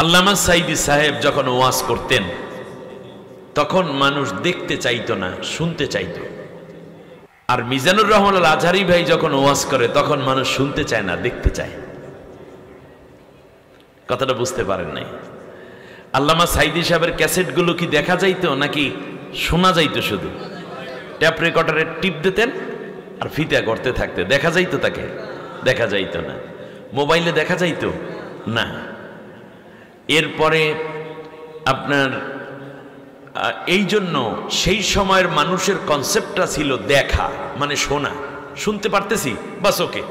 আল্লামা সাইদি সাহেব যখন ওয়াজ করতেন তখন মানুষ দেখতে চাইতো না, শুনতে চাইতো। আর মিজানুর রহমান আল আজহারি ভাই যখন ওয়াজ করে তখন মানুষ শুনতে চায় না, দেখতে চায়। কথাটা বুঝতে পারেন নাই? আল্লামা সাইদি সাহেবের ক্যাসেটগুলো কি দেখা যাইতো নাকি শোনা যাইতো? শুধু ট্যাপ রেকর্ডারে টিপ দিতেন আর ফিতা করতে থাকতে, দেখা যাইতো তাকে? দেখা যাইতো না। মোবাইলে দেখা যাইতো না। এরপরে আপনার এই জন্য সেই সময়ের মানুষের কনসেপ্টটা ছিল দেখা মানে শোনা। শুনতে পারতেছি, বাস ওকে।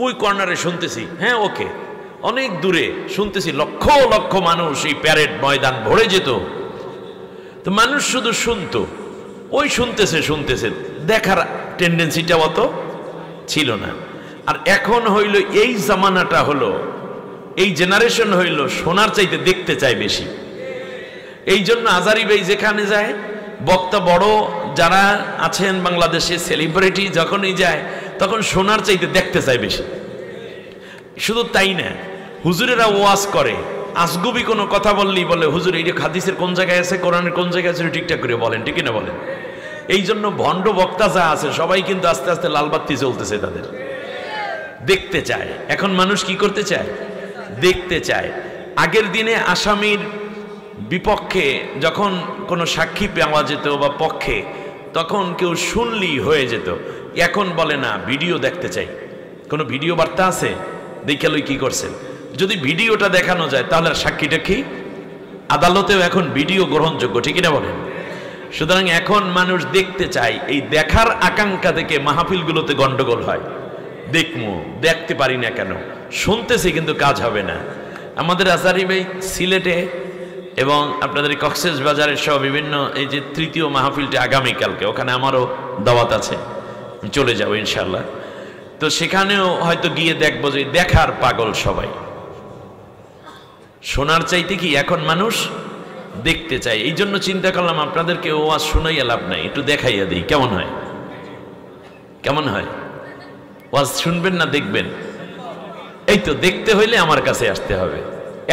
ওই কর্নারে শুনতেছি, হ্যাঁ ওকে। অনেক দূরে শুনতেছি, লক্ষ লক্ষ মানুষ, এই প্যারেড ময়দান ভরে যেত। তো মানুষ শুধু শুনতো, ওই শুনতেছে শুনতেছে, দেখার টেন্ডেন্সিটা অত ছিল না। আর এখন হইল এই জামানাটা, হলো এই জেনারেশন হইল শোনার চাইতে দেখতে চায় বেশি। এই জন্য আজারি ভাই যেখানে যায়, বক্তা বড় যারা আছেন বাংলাদেশে সেলিব্রিটি যখনই যায় তখন শোনার চাইতে দেখতে চায় বেশি। শুধু তাই না, হুজুরেরা ওয়াজ করে, আসগুবি কোনো কথা বললেই বলে হুজুর এই হাদিসের কোন জায়গায় আছে, কোরআনের কোন জায়গায় আছে, ঠিকঠাক করে বলেন, ঠিক না বলেন? এই জন্য ভণ্ড বক্তা যা আছে সবাই কিন্তু আস্তে আস্তে লালবাত্তি চলতেছে, তাদের দেখতে চায়। এখন মানুষ কি করতে চায়? দেখতে চায়। আগের দিনে আসামির বিপক্ষে যখন কোনো সাক্ষী পাওয়া যেত বা পক্ষে, তখন কেউ শুনলেই হয়ে যেত। এখন বলে না, ভিডিও দেখতে চাই। কোনো ভিডিও বার্তা আছে, দেখে লই কি করছেন। যদি ভিডিওটা দেখানো যায় তাহলে সাক্ষীটা কি? আদালতেও এখন ভিডিও গ্রহণযোগ্য, ঠিক না বলেন? সুতরাং এখন মানুষ দেখতে চায়। এই দেখার আকাঙ্ক্ষা থেকে মাহফিলগুলোতে গন্ডগোল হয়। দেখমু, দেখতে পারি না কেন, শুনতেছি কিন্তু কাজ হবে না। আমাদের আজারি ভাই সিলেটে এবং আপনাদের কক্সেস বাজারের সহ বিভিন্ন, এই যে তৃতীয় মাহফিলটি আগামীকালকে, ওখানে আমারও দাওয়াত আছে, চলে যাবো ইনশাল্লাহ। তো সেখানেও হয়তো গিয়ে দেখবো যে দেখার পাগল সবাই। শোনার চাইতে কি এখন মানুষ দেখতে চায়। এই জন্য চিন্তা করলাম আপনাদেরকে ওয়াজ শুনাইয়া লাভ নাই, একটু দেখাইয়া দিই, কেমন হয়? কেমন হয়? ওয়াজ শুনবেন না দেখবেন? এই তো দেখতে হইলে আমার কাছে আসতে হবে।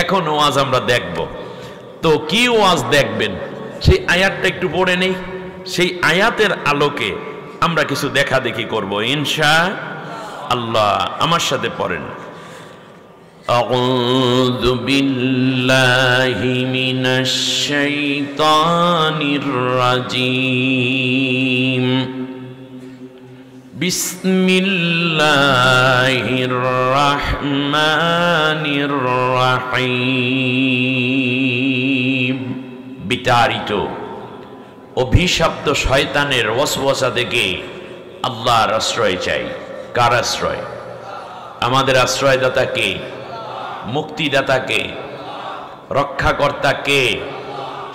এখন ওয়াজ আমরা দেখব। তো কি ওয়াজ দেখবেন সেই আয়াতটা একটু পড়ে নেই। সেই আয়াতের আলোকে আমরা কিছু দেখা দেখি করব ইনশাআল্লাহ। আমার সাথে পড়েন, আউযু বিল্লাহি মিনাশ শাইতানির রাজীম, বিসমিল্লাহির রহমানির রহিম। বিতাড়িত অভিশপ্ত শয়তানের ওয়াসওয়াসা থেকে আল্লাহর আশ্রয় চাই। কার আশ্রয়? আমাদের আশ্রয়দাতা কে? মুক্তিদাতা কে? রক্ষাকর্তা কে?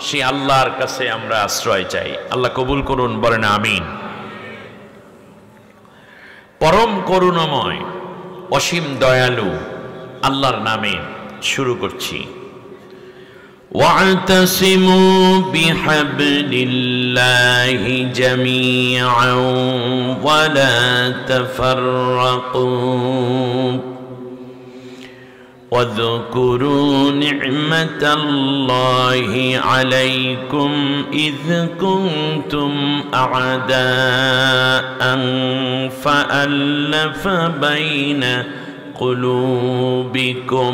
সে আল্লাহর কাছে আমরা আশ্রয় চাই। আল্লাহ কবুল করুন, বলেন আমিন। পরম করুণাময় অসীম দয়ালু আল্লাহর নামে শুরু করছি। واعتصموا بحبل الله جميعا ولا تفرقوا واذكروا نعمة الله عليكم إذ كنتم أعداء فألف بين قلوبكم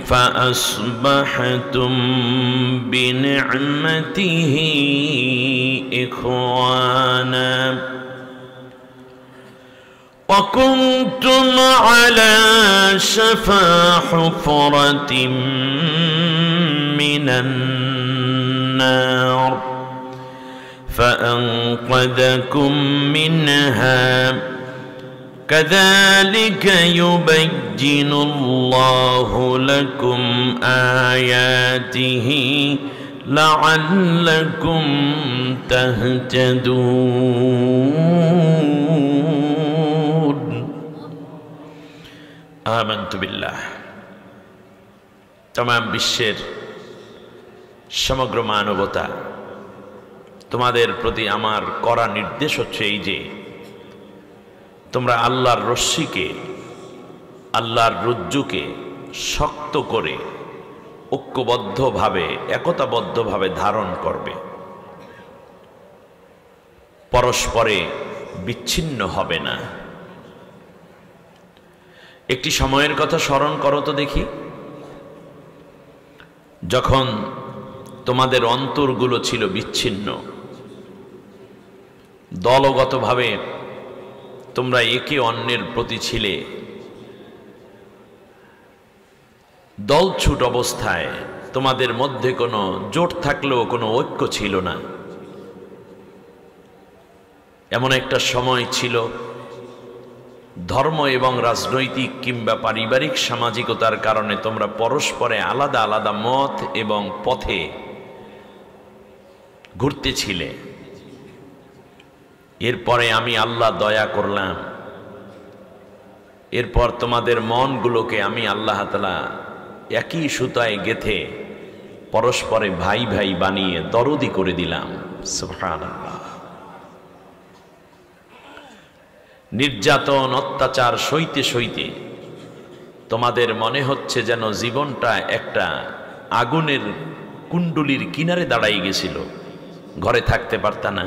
فأصبحتم بنعمته إخوانا وكنتم على شفا حفرة من النار فأنقذكم منها كذلك يبين الله لكم آياته لعلكم تهتدون آمنت بالله। तमाम বিশ্বের সমগ্র মানবতা, তোমাদের প্রতি আমার কড়া নির্দেশ হচ্ছে এই যে তোমরা আল্লাহর রশ্মিকে, আল্লাহর রজ্জুকে শক্ত করে ঐক্যবদ্ধভাবে, একতাবদ্ধভাবে ধারণ করবে, পরস্পরে বিচ্ছিন্ন হবে না। একটি সময়ের কথা স্মরণ করো তো দেখি, যখন তোমাদের অন্তরগুলো ছিল বিচ্ছিন্ন, দলগতভাবে তোমরা একে অন্যের প্রতি ছিলে দলছুট অবস্থায়, তোমাদের মধ্যে কোনো জোট থাকলেও কোনো ঐক্য ছিল না। এমন একটা সময় ছিল ধর্ম এবং রাজনৈতিক কিংবা পারিবারিক সামাজিকতার কারণে তোমরা পরস্পরে আলাদা আলাদা মত এবং পথে ঘুরতেছিলে। এরপরে আমি আল্লাহ দয়া করলাম, এরপর তোমাদের মনগুলোকে আমি আল্লাহ তাআলা একই সুতায় গেথে পরস্পরে ভাই ভাই বানিয়ে দরদি করে দিলাম। সুবহানাল্লাহ। নির্যাতন অত্যাচার সইতে সইতে তোমাদের মনে হচ্ছে যেন জীবনটা একটা আগুনের কুণ্ডুলির কিনারে দাঁড়াই গেছিল, ঘরে থাকতে পারতা না,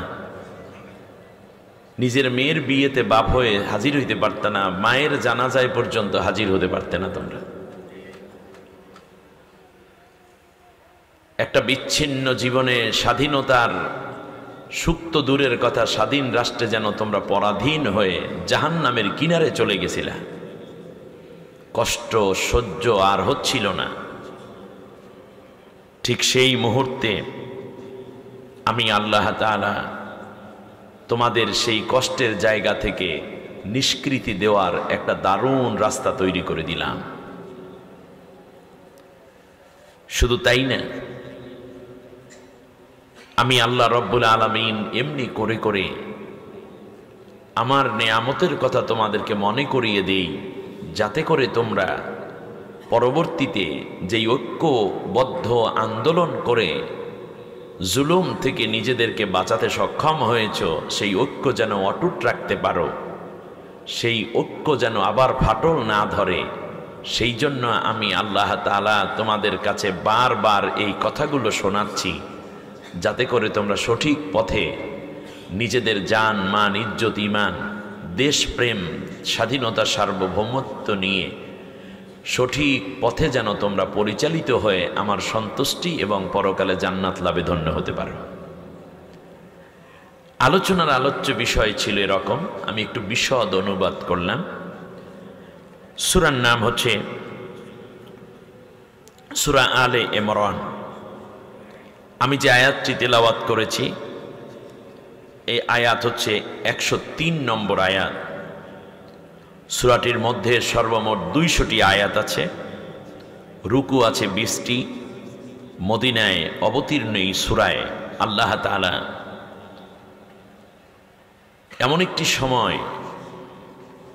নিজের মেয়ের বিয়েতে বাপ হয়ে হাজির হইতে পারতা না, মায়ের জানাজায় পর্যন্ত হাজির হতে পারতে না। তোমরা একটা বিচ্ছিন্ন জীবনে স্বাধীনতার সুক্ত দূরের কথা, স্বাধীন রাষ্ট্রে যেন তোমরা পরাধীন হয়ে জাহান্নামের কিনারে চলে গেছিলা। কষ্ট সহ্য আর হচ্ছিল না। ঠিক সেই মুহূর্তে আমি আল্লাহ তাআলা তোমাদের সেই কষ্টের জায়গা থেকে নিষ্কৃতি দেওয়ার একটা দারুণ রাস্তা তৈরি করে দিলাম। শুধু তাই না, আমি আল্লাহ রব্বুল আলামিন এমনি করে করে আমার নেয়ামতের কথা তোমাদেরকে মনে করিয়ে দেই, যাতে করে তোমরা পরবর্তীতে যেই ঐক্যবদ্ধ আন্দোলন করে জুলুম থেকে নিজেদেরকে বাঁচাতে সক্ষম হয়েছ, সেই ঐক্য যেন অটুট রাখতে পারো, সেই ঐক্য যেন আবার ফাটল না ধরে, সেই জন্য আমি আল্লাহ তাআলা তোমাদের কাছে বারবার এই কথাগুলো শোনাচ্ছি, যাতে করে তোমরা সঠিক পথে নিজেদের জান মান ইজ্জত ইমান দেশপ্রেম স্বাধীনতা সার্বভৌমত্ব নিয়ে সঠিক পথে যেন তোমরা পরিচালিত হয়ে আমার সন্তুষ্টি এবং পরকালে জান্নাত লাভে ধন্য হতে পারো। আলোচনার আলোচ্য বিষয় ছিল এরকম, আমি একটু বিশদ অনুবাদ করলাম। সূরার নাম হচ্ছে সূরা আলে ইমরান। আমি যে আয়াতটি তেলাওয়াত করেছি, এই আয়াত হচ্ছে 103 নম্বর আয়াত। সূরাটির মধ্যে সর্বমোট 200টি আয়াত আছে, রুকু আছে 20টি। মদিনায় অবতীর্ণ এই সূরায় আল্লাহ তাআলা এমন একটি সময়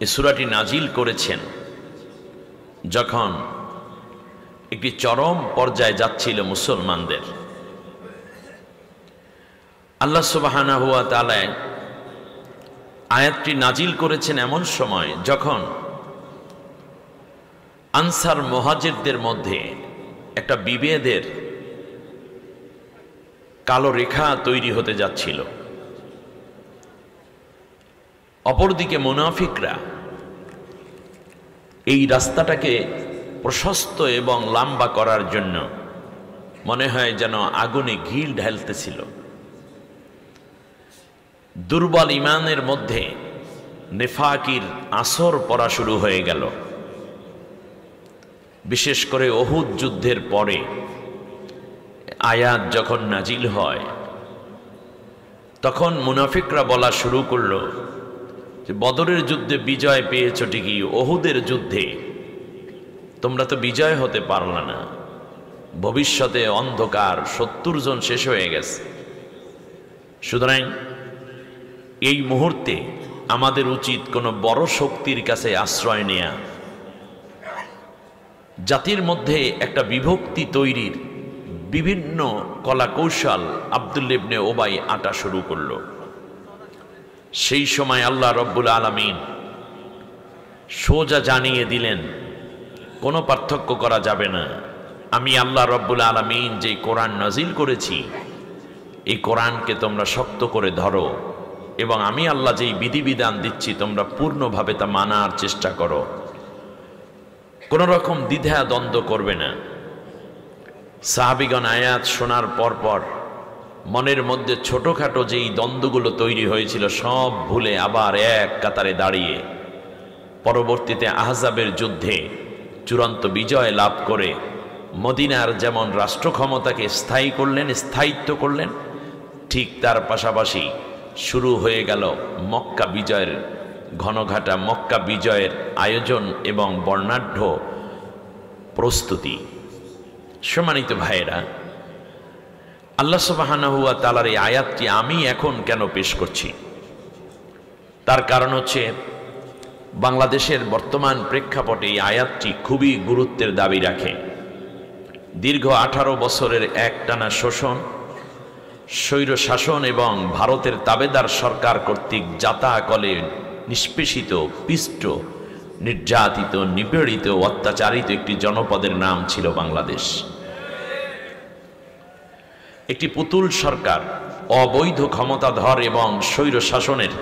এই সূরাটি নাজিল করেছেন যখন একটি চরম পর্যায়ে যাচ্ছিল মুসলমানদের। আল্লাহ সুবহানাহু ওয়া তাআলা আয়াতটি নাজিল করেছেন এমন সময় যখন আনসার মুহাজিরদের মধ্যে একটা বিভেদের কালো রেখা তৈরি হতে যাচ্ছিল। অপরদিকে মুনাফিকরা এই রাস্তাটাকে প্রশস্ত এবং লম্বা করার জন্য মনে হয় যেন আগুনে ঘি ঢালতেছিল। দুর্বল ইমানের মধ্যে নেফাকির আসর পড়া শুরু হয়ে গেল। বিশেষ করে উহুদ যুদ্ধের পরে আয়াত যখন নাজিল হয়, তখন মুনাফিকরা বলা শুরু করলো যে বদরের যুদ্ধে বিজয় পেয়েছ ঠিকই, উহুদের যুদ্ধে তোমরা তো বিজয় হতে পারলা না, ভবিষ্যতে অন্ধকার, 70 জন শেষ হয়ে গেছে। সুতরাং এই মুহূর্তে আমাদের উচিত কোনো বড় শক্তির কাছে আশ্রয় নেয়া। জাতির মধ্যে একটা বিভক্তি তৈরির বিভিন্ন কলাকৌশল আব্দুল্লাহ ইবনে উবাই আঁটা শুরু করল। সেই সময় আল্লাহ রব্বুল আলামিন সোজা জানিয়ে দিলেন কোনো পার্থক্য করা যাবে না। আমি আল্লাহ রব্বুল আলামিন যে কোরআন নাজিল করেছি এই কোরআনকে তোমরা শক্ত করে ধরো এবং আমি আল্লাহ যেই বিধিবিধান দিচ্ছি তোমরা পূর্ণভাবে তা মানার চেষ্টা করো, কোনো রকম দ্বিধা দ্বন্দ্ব করবে না। সাহাবীগণ আয়াত শোনার পর মনের মধ্যে ছোটখাটো যেই দ্বন্দ্বগুলো তৈরি হয়েছিল সব ভুলে আবার এক কাতারে দাঁড়িয়ে পরবর্তীতে আহজাবের যুদ্ধে চূড়ান্ত বিজয় লাভ করে মদিনার যেমন রাষ্ট্র ক্ষমতাকে স্থায়িত্ব করলেন, ঠিক তার পাশাপাশি শুরু হয়ে গেল মক্কা বিজয়ের ঘনঘাটা মক্কা বিজয়ের আয়োজন এবং বর্ণাঢ্য প্রস্তুতি। সম্মানিত ভাইয়েরা, আল্লাহ সুবহানাহু ওয়া তাআলার এই আয়াতটি আমি এখন কেন পেশ করছি তার কারণ হচ্ছে বাংলাদেশের বর্তমান প্রেক্ষাপটে এই আয়াতটি খুবই গুরুত্বের দাবি রাখে। দীর্ঘ 18 বছরের একটানা শোষণ, স্বৈর শাসন এবং ভারতের তাবেদার সরকার কর্তৃক জাতাকলে নিষ্পেষিত, পিষ্ট, নির্যাতিত, নিপীড়িত, অত্যাচারিত একটি জনপদের নাম ছিল বাংলাদেশ। একটি পুতুল সরকার, অবৈধ ক্ষমতাধর এবং স্বৈর শাসনের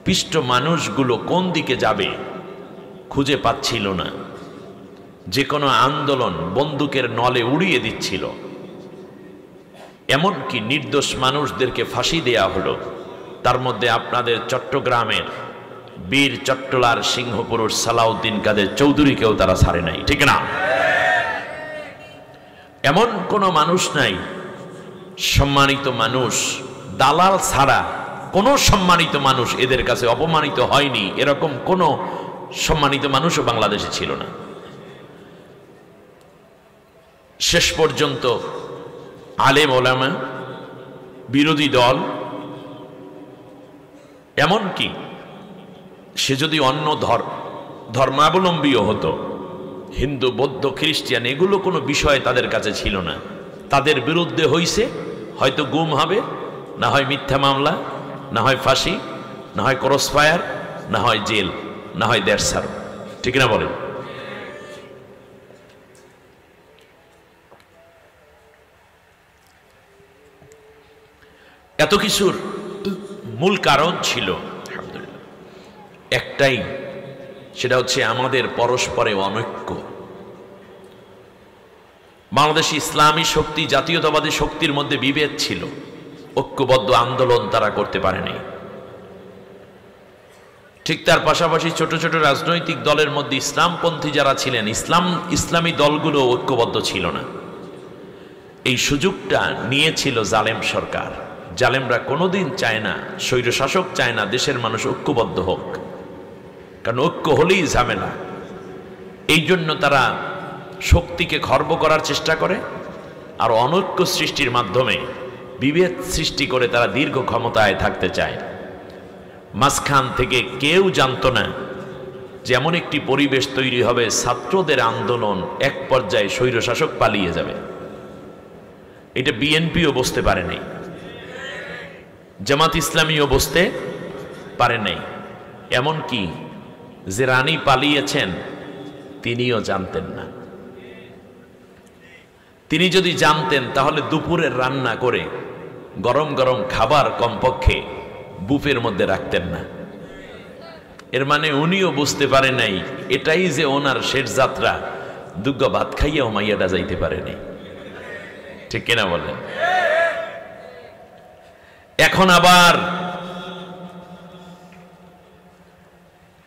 পিষ্ট মানুষগুলো কোন দিকে যাবে খুঁজে পাচ্ছিল না। যে কোনো আন্দোলন বন্দুকের নলে উড়িয়ে দিচ্ছিল, এমনকি নির্দোষ মানুষদেরকে ফাঁসি দেয়া হলো। তার মধ্যে আপনাদের চট্টগ্রামের বীর চট্টলার সিংহপুরুষ সালাউদ্দিন কাদের চৌধুরীকেও তারা ছাড়ে নাই, ঠিক না? এমন কোনো মানুষ নাই, সম্মানিত মানুষ, দালাল ছাড়া কোনো সম্মানিত মানুষ এদের কাছে অপমানিত হয়নি, এরকম কোনো সম্মানিত মানুষও বাংলাদেশে ছিল না। শেষ পর্যন্ত আলেম ওলামা, বিরোধী দল, এমনকি সে যদি অন্য ধর্মাবলম্বীও হতো, হিন্দু, বৌদ্ধ, খ্রিস্টান, এগুলো কোনো বিষয় তাদের কাছে ছিল না। তাদের বিরুদ্ধে হইছে হয়তো গুম হবে, না হয় মিথ্যা মামলা, না হয় ফাঁসি, না হয় ক্রস ফায়ার, না হয় জেল, না হয় দেড়সার, ঠিক না বলেন? এত কিছুর মূল কারণ ছিল আলহামদুলিল্লাহ একটাই, সেটা হচ্ছে আমাদের পরস্পরে অনৈক্য। বাংলাদেশি ইসলামী শক্তি, জাতীয়তাবাদী শক্তির মধ্যে বিভেদ ছিল, ঐক্যবদ্ধ আন্দোলন তারা করতে পারেনি। ঠিক তার পাশাপাশি ছোট ছোট রাজনৈতিক দলের মধ্যে ইসলামপন্থী যারা ছিলেন, ইসলামী দলগুলো ঐক্যবদ্ধ ছিল না। এই সুযোগটা নিয়েছিল জালেম সরকার। জালেমরা কোনোদিন চায় না, স্বৈরশাসক চায় না দেশের মানুষ ঐক্যবদ্ধ হোক, কারণ ঐক্য হলেই ঝামেলা। এই জন্য তারা শক্তিকে খর্ব করার চেষ্টা করে, আর অনৈক্য সৃষ্টির মাধ্যমে বিভেদ সৃষ্টি করে তারা দীর্ঘ ক্ষমতায় থাকতে চায়। মাঝখান থেকে কেউ জানতো না যে এমন একটি পরিবেশ তৈরি হবে, ছাত্রদের আন্দোলন এক পর্যায়ে স্বৈরশাসক পালিয়ে যাবে। এটা বিএনপিও বুঝতে পারে নাই, জামাত ইসলামীও বুঝতে পারে নাই, এমনকি যে রানী পালিয়েছেন তিনিও জানতেন না। তিনি যদি জানতেন তাহলে দুপুরের রান্না করে গরম গরম খাবার কমপক্ষে বুফের মধ্যে রাখতেন না। এর মানে উনিও বুঝতে পারে নাই এটাই যে ওনার শেষ যাত্রা, দুগ্গ ভাত খাইয়াও মাইয়াটা যাইতে পারেনি, ঠিক কিনা বলেন? এখন আবার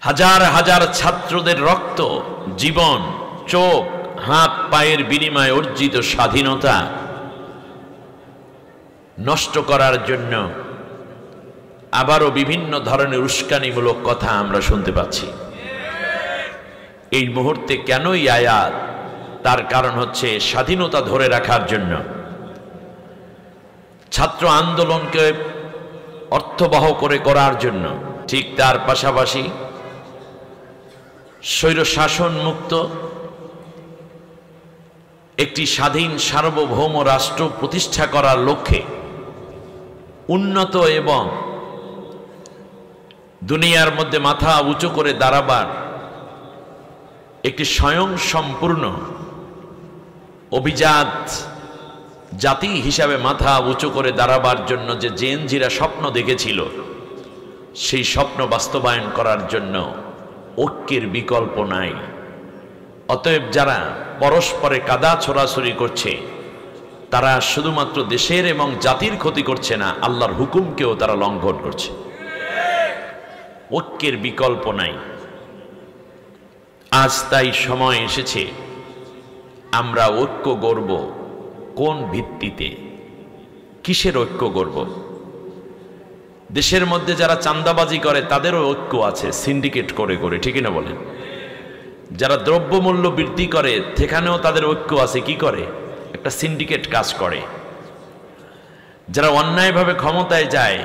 হাজার হাজার ছাত্রদের রক্ত, জীবন, চোখ, হাত পায়ের বিনিময়ে অর্জিত স্বাধীনতা নষ্ট করার জন্য আবারও বিভিন্ন ধরনের উস্কানিমূলক কথা আমরা শুনতে পাচ্ছি। এই মুহূর্তে কেনই আয়াত? তার কারণ হচ্ছে স্বাধীনতা ধরে রাখার জন্য, ছাত্র আন্দোলনকে অর্থবহ করে করার জন্য, ঠিক তার পাশাপাশি স্বৈরশাসন মুক্ত একটি স্বাধীন সার্বভৌম রাষ্ট্র প্রতিষ্ঠা করার লক্ষ্যে উন্নত এবং দুনিয়ার মধ্যে মাথা উঁচু করে দাঁড়াবার একটি স্বয়ং সম্পূর্ণ অভিজাত জাতি হিসাবে মাথা উঁচু করে দাঁড়াবার জন্য যে জেনজিরা স্বপ্ন দেখেছিল, সেই স্বপ্ন বাস্তবায়ন করার জন্য ঐক্যের বিকল্প নাই। অতএব যারা পরস্পরে কাদা ছোড়াছুরি করছে, তারা শুধুমাত্র দেশের এবং জাতির ক্ষতি করছে না, আল্লাহর হুকুমকেও তারা লঙ্ঘন করছে। ঐক্যের বিকল্প নাই। আজ তাই সময় এসেছে আমরা ঐক্য গড়ব। কোন ভিত্তিতে, কিসের ঐক্য গড়ব? দেশের মধ্যে যারা চাঁদাবাজি করে তাদেরও ঐক্য আছে, সিন্ডিকেট করে করে, ঠিকই না বলেন? যারা দ্রব্যমূল্য বৃদ্ধি করে সেখানেও তাদের ঐক্য আছে, কি করে? একটা সিন্ডিকেট কাজ করে। যারা অন্যায়ভাবে ক্ষমতায় যায়,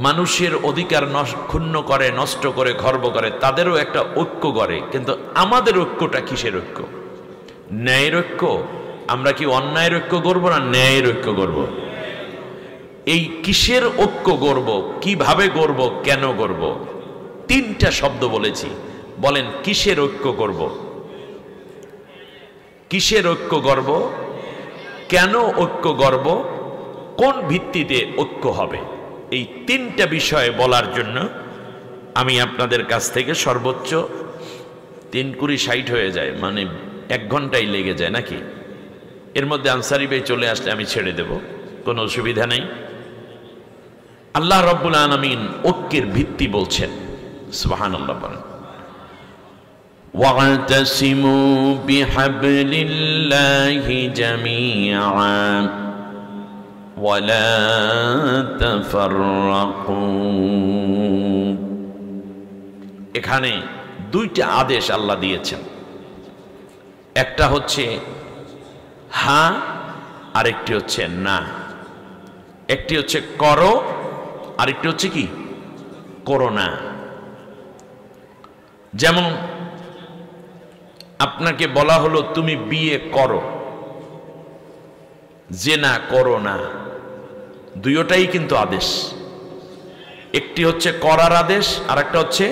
মানুষের অধিকার ক্ষুণ্ণ করে, নষ্ট করে, খর্ব করে, তাদেরও একটা ঐক্য করে। কিন্তু আমাদের ঐক্যটা কিসের ঐক্য? ন্যায়ের ঐক্য? আমরা কি অন্যায়ের ঐক্য গড়ব না ন্যায়ের ঐক্য গড়ব? এই কিসের ঐক্য গড়ব, কিভাবে গড়ব, কেন গড়ব? তিনটা শব্দ বলেছি। বলেন কিসের ঐক্য গড়ব, কিসের ঐক্য গড়ব, কেন ঐক্য গড়ব, কোন ভিত্তিতে ঐক্য হবে? এই তিনটা বিষয়ে বলার জন্য আমি আপনাদের কাছ থেকে সর্বোচ্চ 3-20-60 হয়ে যায়, মানে 1 ঘন্টাই লেগে যায় নাকি? এর মধ্যে আনসারি ভাই চলে আসলে আমি ছেড়ে দেব, কোনো অসুবিধা নেই। আল্লাহ রাব্বুল আলামিন ঐক্যের ভিত্তি বলছেন, সুবহানাল্লাহ বলেন, ওয়া'তাসিমু বিহাবলিল্লাহি জামিআন ওয়া লা তাফাররাকু। এখানে দুইটা আদেশ আল্লাহ দিয়েছেন। একটা হচ্ছে হ্যাঁ, আরেকটি হচ্ছে না। একটি হচ্ছে করো, আরেকটি হচ্ছে কি করো না। যেমন আপনাকে বলা হলো তুমি বিয়ে করো, জিনা করো না। দুইটাই কিন্তু আদেশ। একটি হচ্ছে করার আদেশ, আর একটা হচ্ছে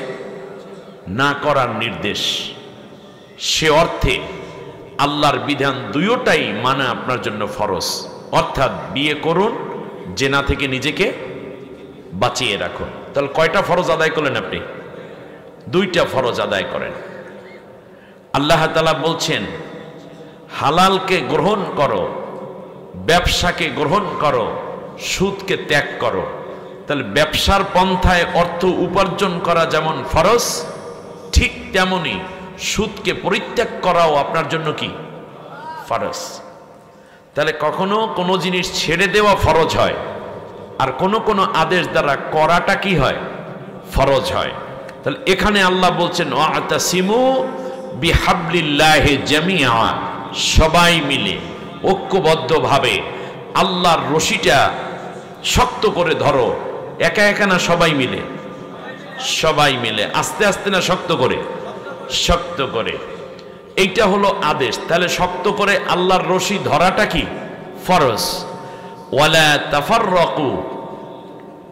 না করার নির্দেশ। সে অর্থে আল্লাহর বিধান দুইটাই মানা আপনার জন্য ফরজ। অর্থাৎ বিয়ে করুন, জেনা থেকে নিজেকে বাঁচিয়ে রাখুন। তাহলে কয়টা ফরজ আদায় করলেন আপনি? দুইটা ফরজ আদায় করেন। আল্লাহ তাআলা বলছেন হালালকে গ্রহণ করো, ব্যবসাকে গ্রহণ করো, সুদকে ত্যাগ করো। তাহলে ব্যবসার পন্থায় অর্থ উপার্জন করা যেমন ফরজ, ঠিক তেমনি সুদকে পরিত্যাগ করাও আপনার জন্য কি ফরজ। তাহলে কখনো কোনো জিনিস ছেড়ে দেওয়া ফরজ হয়, আর কোনো কোনো আদেশ দ্বারা করাটা কি হয় ফরজ হয়। তাহলে এখানে আল্লাহ বলছেন ওয়া'তাসিমু বিহাবলিল্লাহি জামিআ, সবাই মিলে ঐক্যবদ্ধভাবে আল্লাহর রশিটা শক্ত করে ধরো। একা একা না, সবাই মিলে, সবাই মিলে, আস্তে আস্তে না, শক্ত করে, শক্ত করে। এইটা হলো আদেশ। তাহলে শক্ত করে আল্লাহর রশি ধরাটা কি ফরজ। ওয়ালা তাফাররাকু,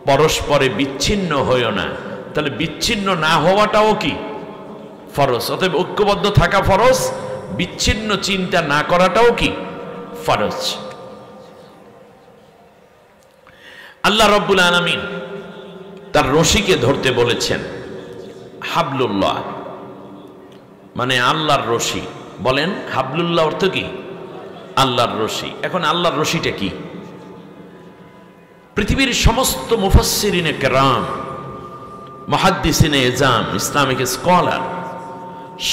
পরস্পরে বিচ্ছিন্ন হইও না। তাহলে বিচ্ছিন্ন না হওয়াটাও কি ফরজ। অতএব ঐক্যবদ্ধ থাকা ফরজ, বিচ্ছিন্ন চিন্তা না করাটাও কি ফরজ। আল্লাহ রাব্বুল আলামিন তার রশিকে ধরতে বলেছেন হাবলুল্লাহ, মানে আল্লাহর রশি। বলেন হাবলুল্লাহ অর্থ কি? আল্লাহর রশি। এখন আল্লাহর রশিটা কি? পৃথিবীর সমস্ত মুফাসসিরিনে কেরাম, মুহাদ্দিসিনে এজাম, ইসলামিক স্কলার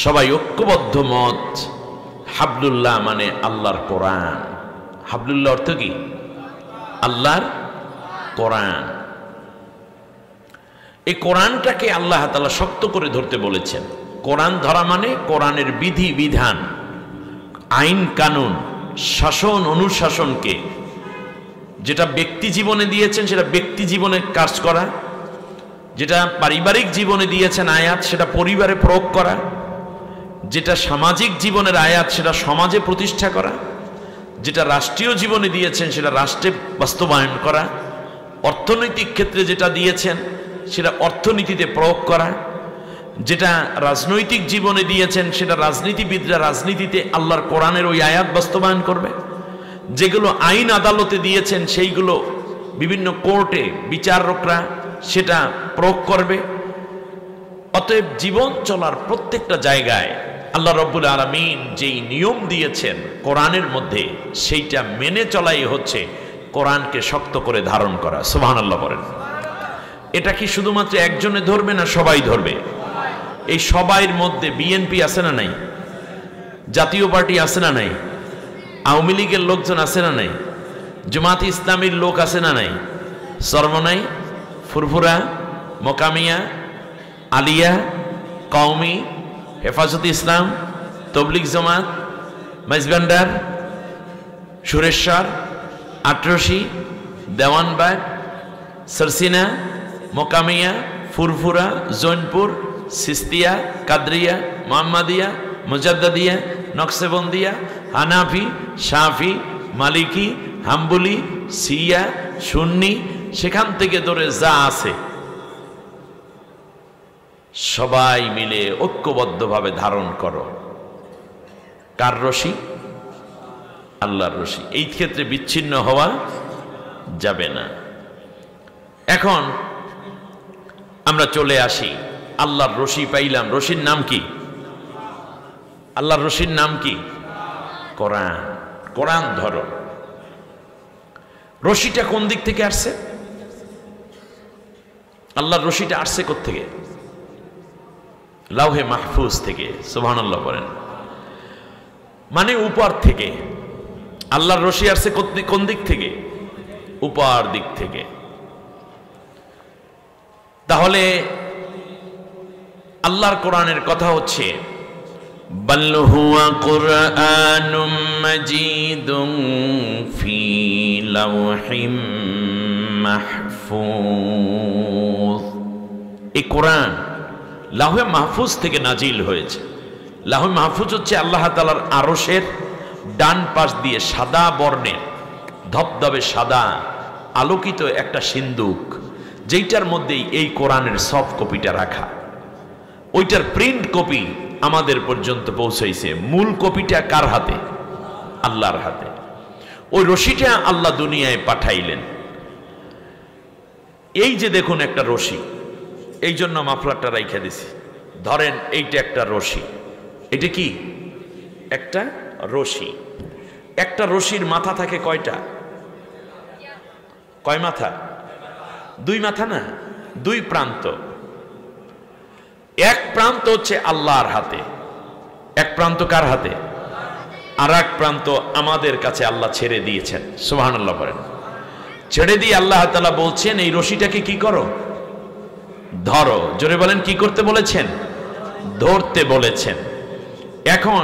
সবাই ঐক্যবদ্ধ মত, হাবলুল্লাহ মানে আল্লাহর কোরআন। হাবলুল্লাহ অর্থ কি? আল্লাহর কোরআন। এই কোরআনটাকে আল্লাহ তাআলা শক্ত করে ধরতে বলেছেন। কোরআন ধরা মানে কোরআনের বিধি বিধান, আইন কানুন, শাসন অনুশাসনকে যেটা ব্যক্তি জীবনে দিয়েছেন সেটা ব্যক্তি জীবনে কাজ করা, যেটা পারিবারিক জীবনে দিয়েছেন আয়াত সেটা পরিবারে প্রয়োগ করা, যেটা সামাজিক জীবনের আয়াত সেটা সমাজে প্রতিষ্ঠা করা, যেটা রাষ্ট্রীয় জীবনে দিয়েছেন সেটা রাষ্ট্রে বাস্তবায়ন করা, অর্থনৈতিক ক্ষেত্রে যেটা দিয়েছেন সেটা অর্থনীতিতে প্রয়োগ করা, যেটা রাজনৈতিক জীবনে দিয়েছেন সেটা রাজনীতিবিদরা রাজনীতিতে আল্লাহর কোরআনের ওই আয়াত বাস্তবায়ন করবে, যেগুলো আইন আদালতে দিয়েছেন সেইগুলো বিভিন্ন কোর্টে বিচারকরা সেটা প্রয়োগ করবে। অতএব জীবন চলার প্রত্যেকটা জায়গায় আল্লাহ রাব্বুল আলামিন যেই নিয়ম দিয়েছেন কোরআনের মধ্যে, সেইটা মেনে চলাই হচ্ছে কোরআনকে শক্ত করে ধারণ করা। সুবহানাল্লাহ বলেন। এটা কি শুধুমাত্র একজনে ধরবে না সবাই ধরবে? এই সবাইয়ের মধ্যে বিএনপি আছে না নাই? জাতীয় পার্টি আছে না নাই? আওয়ামী লীগের লোকজন আছে না নাই? জামাত ইসলামীর লোক আছে না নাই? চরমনাই, ফুরফুরা, মোকামিয়া, আলিয়া, কওমি, হেফাজত ইসলাম, তবলিগ জামাত, মাইজবান্ডার, সুরেশ্বর, আটরশি, দেওয়ানবাগ, সরসিনা, মোকামিয়া, ফুরফুরা, জৈনপুর, সিস্তিয়া, কাদরিয়া, মোহাম্মদিয়া, মুজাদ্দাদিয়া, নকশবন্দিয়া, হানাফি, শাফি, মালিকি, হাম্বলি, সিয়া, সুন্নি, সেখান থেকে ধরে যা আছে সবাই মিলে ঐক্যবদ্ধভাবে ধারণ করো। কার রশি? আল্লাহর রশি। এই ক্ষেত্রে বিচ্ছিন্ন হওয়া যাবে না। এখন আমরা চলে আসি, আল্লাহর রশি পাইলাম। রশির নাম কি? আল্লাহর রশির নাম কি? কোরআন। কোরআন ধরো। রশিটা কোন দিক থেকে আসছে? আল্লাহর রশিটা আসছে কোত্থেকে? লাউহে মাহফুজ থেকে। সুবহানাল্লাহ বলেন। মানে উপর থেকে। আল্লাহর রশি আসছে কোন দিক থেকে? উপর দিক থেকে। তাহলে আল্লাহর কোরআনের কথা হচ্ছে বাল হুয়া কুরআনুম মাজিদুন ফি লাওহিম মাহফুজ। এই কোরআন লাউহে মাহফুজ থেকে নাজিল হয়েছে। লাউহে মাহফুজ হচ্ছে আল্লাহ তাআলার আরশের ডান পাশ দিয়ে সাদা বর্ণের ধবধবে সাদা আলোকিত একটা সিন্দুক, যেইটার মধ্যেই এই কোরআনের সফট কপিটা রাখা। ওইটার প্রিন্ট কপি আমাদের পর্যন্ত পৌঁছাইছে। মূল কপিটা কার হাতে? আল্লাহর হাতে। ওই রশিটা আল্লাহ দুনিয়ায় পাঠাইলেন। এই যে দেখুন একটা রশি, এই জন্য মাফলারটা রাইখা দিছি। ধরেন এইটা একটা রশি। এটা কি? একটা রশি। একটা রশির মাথা থাকে কয়টা? কয় মাথা? দুই মাথা না, দুই প্রান্ত। এক প্রান্ত হচ্ছে আল্লাহর হাতে, এক প্রান্ত কার হাতে? আর এক প্রান্ত আমাদের কাছে আল্লাহ ছেড়ে দিয়েছেন। সুবহানাল্লাহ বলেন। ছেড়ে দিয়ে আল্লাহ তাআলা বলছেন এই রশিটাকে কি করো? ধরো। জোরে বলেন, কি করতে বলেছেন? ধরতে বলেছেন। এখন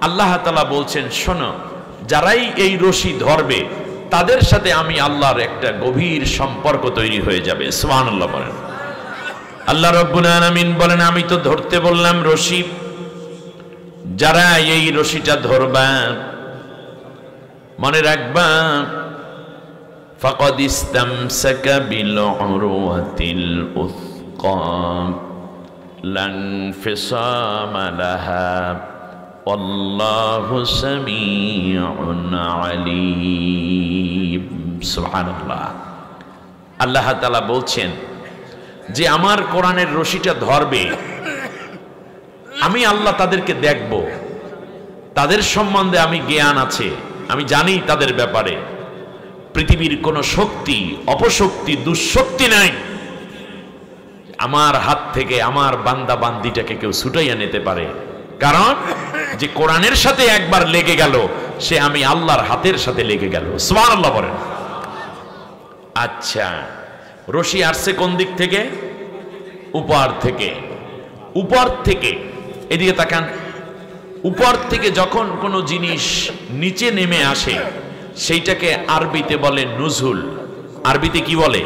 আল্লাহ তাআলা বলছেন শোনো, যারাই এই রশি ধরবে তাদের সাথে আমি আল্লাহর একটা গভীর সম্পর্ক তৈরি হয়ে যাবে। সুবহানাল্লাহ বলেন। আল্লাহ রাব্বুল আলামিন বলেন আমি তো ধরতে বললাম রশি, যারা এই রশিটা ধরবা মনে রাখবা ফাকাদ ইসতামসাকা বিল উরওয়াতিল উসকা লান ফিসামা লাহা আল্লাহু সামিউন আলীম। সুবহানাল্লাহ। আল্লাহ তাআলা বলছেন যে আমার কোরআনের রশিটা ধরবে, আমি আল্লাহ তাদেরকে দেখব, তাদের সম্বন্ধে আমি জ্ঞান আছে, আমি জানি তাদের ব্যাপারে। পৃথিবীর কোনো শক্তি, অপশক্তি, দুঃশক্তি নাই আমার হাত থেকে আমার বান্দা বান্দিটাকে কেউ ছুটাইয়া নিতে পারে। কারণ যে কোরআনের সাথে একবার লেগে গেল সে আমি আল্লাহর হাতের সাথে লেগে গেল। সুবহানাল্লাহ বলেন। আচ্ছা, রশি আসছে কোন দিক থেকে? উপর থেকে। উপর থেকে, এদিকে তাকান। উপর থেকে যখন কোনো জিনিস নিচে নেমে আসে সেইটাকে আরবিতে বলে নুজুল। আরবিতে কি বলে?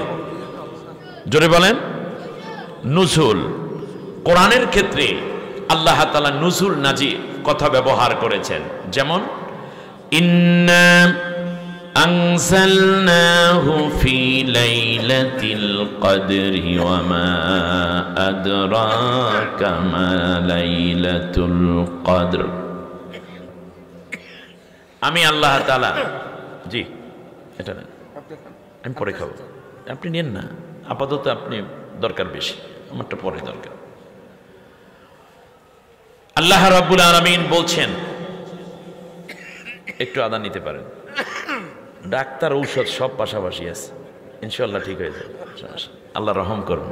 জোরে বলেন। নুজুল। কোরআনের ক্ষেত্রে আল্লাহ তাআলা নুজুল নাজি কথা ব্যবহার করেছেন। যেমন ইন্না আনজালনাহু ফি লাইলাতিল কদরি ওয়া মা আদরাকা মা লাইলাতুল কদর। আমি আল্লাহ তাআলা, জি এটা না, আমি পরে খাবো, আপনি নেন না, আপাতত আপনি দরকার বেশি, আমারটা পরে দরকার। আল্লাহ রাব্বুল আলামিন বলছেন, একটু আদা নিতে পারেন, ডাক্তার ঔষধ সব পাশাপাশি আছে, ইনশাআল্লাহ ঠিক হয়ে যাবে, আল্লাহ রহম করুন।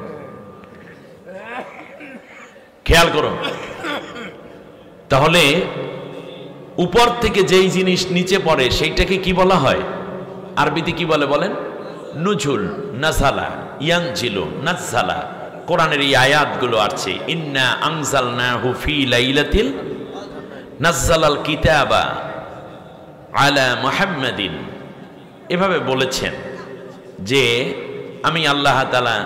খেয়াল করুন, তাহলে উপর থেকে যেই জিনিস নিচে পড়ে সেইটাকে কি বলা হয়? আরবিতে কি বলে বলেন? নুজুল, নাজালা, ইয়ানজিলু, নাজ্জালা। কোরআনের এই আয়াতগুলো আছে, ইন্না আনজালনাহু ফি লাইলাতিল, নাজ্জালাল কিতাবা আলা মুহাম্মাদিন, এভাবে বলেছেন যে আমি আল্লাহ তাআলা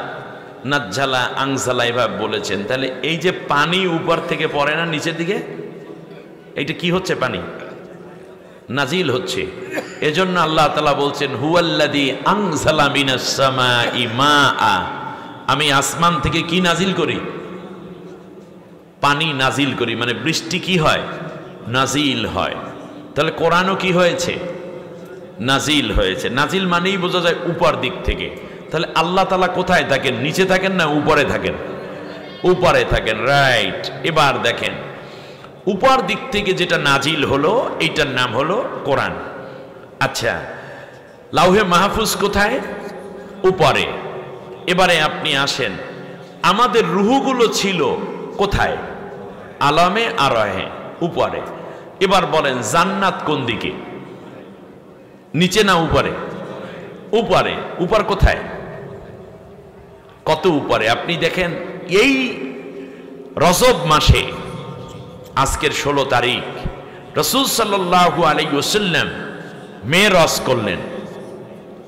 নাজ্জালা, আনজালা এভাবে বলেছেন। তাহলে এই যে পানি উপর থেকে পড়ে না নিচের দিকে, এইটা কি হচ্ছে? পানি নাজিল হচ্ছে। এজন্য আল্লাহ তাআলা বলছেন, হুয়াল্লাযী আনজালা মিনাস সামাই মাআ, আমি আসমান থেকে কি নাজিল করি? পানি নাজিল করি, মানে বৃষ্টি কি হয়? নাজিল হয়। তাহলে কোরআনও কি হয়েছে? নাজিল হয়েছে। নাজিল মানেই বোঝা যায় উপর দিক থেকে। তাহলে আল্লাহ তাআলা কোথায় থাকেন? নিচে থাকেন না উপরে থাকেন? উপরে থাকেন, রাইট। এবার দেখেন, উপর দিক থেকে যেটা নাজিল হলো এইটার নাম হলো কোরআন। আচ্ছা, লাউহে মাহফুজ কোথায়? উপরে। এবারে আপনি আসেন, আমাদের রুহুগুলো ছিল কোথায়? আলামে আরহে, উপরে। এবার বলেন জান্নাত কোন দিকে? নিচে না উপরে? উপরে। উপর কোথায়? কত উপরে? আপনি দেখেন, এই রজব মাসে আজকের 16 তারিখ রাসূল সাল্লাল্লাহু আলাইহি ওয়াসাল্লাম মেরাজ করলেন,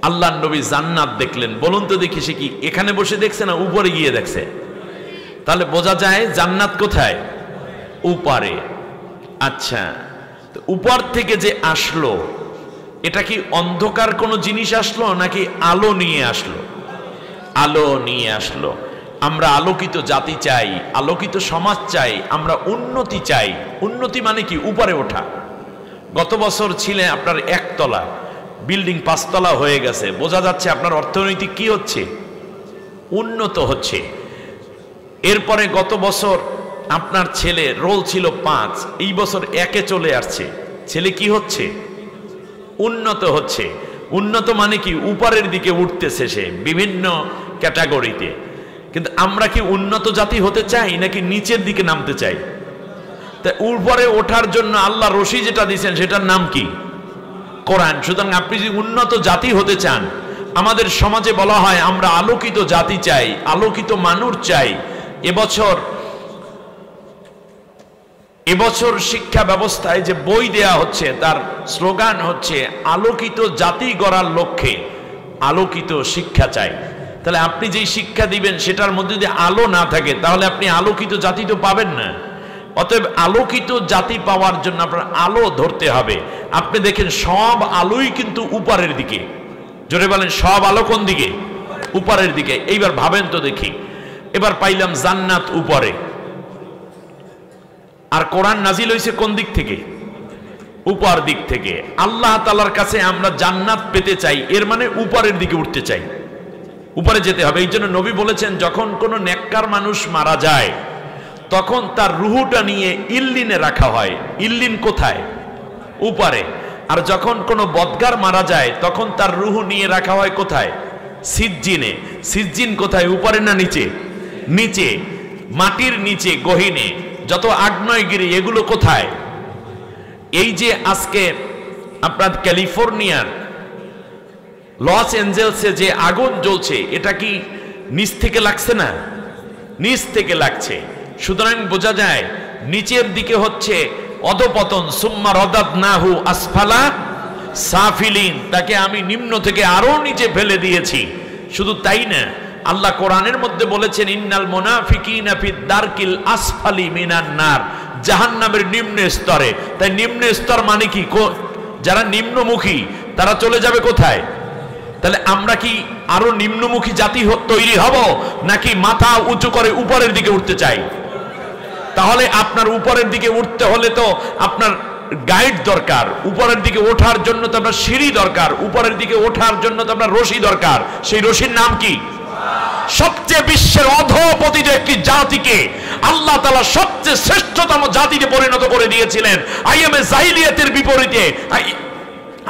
আল্লাহর নবী জান্নাত দেখলেন। বলুন তো দেখি, সে কি এখানে বসে দেখছে না উপরে গিয়ে দেখছে? তাহলে বোঝা যায় জান্নাত কোথায়? উপরে। আচ্ছা, তো উপর থেকে যে আসলো, এটা কি অন্ধকার কোনো জিনিস আসলো নাকি আলো নিয়ে আসলো? আলো নিয়ে আসলো। আমরা আলোকিত জাতি চাই, আলোকিত সমাজ চাই, আমরা উন্নতি চাই। উন্নতি মানে কি? উপরে ওঠা। গত বছর ছিলে আপনার একতলা বিল্ডিং 5 তলা হয়ে গেছে, বোঝা যাচ্ছে আপনার অর্থনৈতিক কি হচ্ছে? উন্নত হচ্ছে। এরপরে গত বছর আপনার ছেলে রোল ছিল 5, এই বছর 1-এ চলে আসছে, ছেলে কি হচ্ছে? উন্নত হচ্ছে। উন্নত মানে কি? উপরের দিকে উঠতেছে সে বিভিন্ন ক্যাটাগরিতে। কিন্তু আমরা কি উন্নত জাতি হতে চাই নাকি নিচের দিকে নামতে চাই? তা উপরে ওঠার জন্য আল্লাহ রশি যেটা দিয়েছেন সেটার নাম কি? কোরআন। সুতরাং আপনি যদি উন্নত জাতি হতে চান, আমাদের সমাজে বলা হয় আমরা আলোকিত জাতি চাই, আলোকিত মানুষ চাই। এবছর শিক্ষা ব্যবস্থায় যে বই দেয়া হচ্ছে তার স্লোগান হচ্ছে আলোকিত জাতি গড়ার লক্ষ্যে আলোকিত শিক্ষা চাই। তাহলে আপনি যেই শিক্ষা দিবেন সেটার মধ্যে যদি আলো না থাকে তাহলে আপনি আলোকিত জাতি তো পাবেন না। অতএব আলোকিত জাতি পাওয়ার জন্য আপনার আলো ধরতে হবে। আপনি দেখেন সব আলোই কিন্তু উপরের দিকে। জোরে বলেন, সব আলো কোন দিকে? উপরের দিকে। এইবার ভাবেন তো দেখি, এবার পাইলাম জান্নাত উপরে, আর কোরআন নাজিল হয়েছে কোন দিক থেকে? উপর দিক থেকে। আল্লাহ তাআলার কাছে আমরা জান্নাত পেতে চাই, এর মানে উপরের দিকে উঠতে চাই, উপরে যেতে হবে। এই জন্য নবী বলেছেন, যখন কোনো নেককার মানুষ মারা যায় তখন তার রুহুটা নিয়ে ইল্লিনে রাখা হয়। ইল্লিন কোথায়? উপরে। আর যখন কোনো বদগার মারা যায় তখন তার রুহু নিয়ে রাখা হয় কোথায়? সিজ্জিনে। সিজ্জিন কোথায়? উপরে না নিচে? নিচে, মাটির নিচে, গহীনে। যত আগ্নেয়গিরি এগুলো কোথায়? এই যে আজকে আপনার ক্যালিফোর্নিয়ার লস অ্যাঞ্জেলসে যে আগুন জ্বলছে, এটা কি নিচ থেকে লাগছে না? নিচ থেকে লাগছে। সুতরাং বোঝা যায় নিচের দিকে হচ্ছে অধপতন। সুম্মা রাদাদনাহু আসফালা সাফিলিন, তাকে আমি নিম্ন থেকে আরো নিচে ফেলে দিয়েছি। শুধু তাই না, আল্লাহ কোরআনের মধ্যে বলেছেন, ইন্নাল মুনাফিকিনা ফিদ দারকিল আসফালি মিনান নার, জাহান্নামের নিম্ন স্তরে। তাই নিম্ন স্তর মানে কি? যারা নিম্নমুখী তারা চলে যাবে কোথায়? তাহলে আমরা কি আরো নিম্নমুখী জাতি তৈরি হব, নাকি মাথা উঁচু করে উপরের দিকে উঠতে চাই? তাহলে আপনার উপরের দিকে উঠতে হলে তো আপনার গাইড দরকার, উপরের দিকে ওঠার জন্য তো আপনার সিঁড়ি দরকার, উপরের দিকে ওঠার জন্য তো আপনার রশি দরকার। সেই রশির নাম কি? সবচেয়ে বিশ্বের অধপতিত একটি জাতিকে আল্লাহ তাআলা সবচেয়ে শ্রেষ্ঠতম জাতিতে পরিণত করে দিয়েছিলেন। আইয়ামে জাহিলিয়াতের বিপরীতে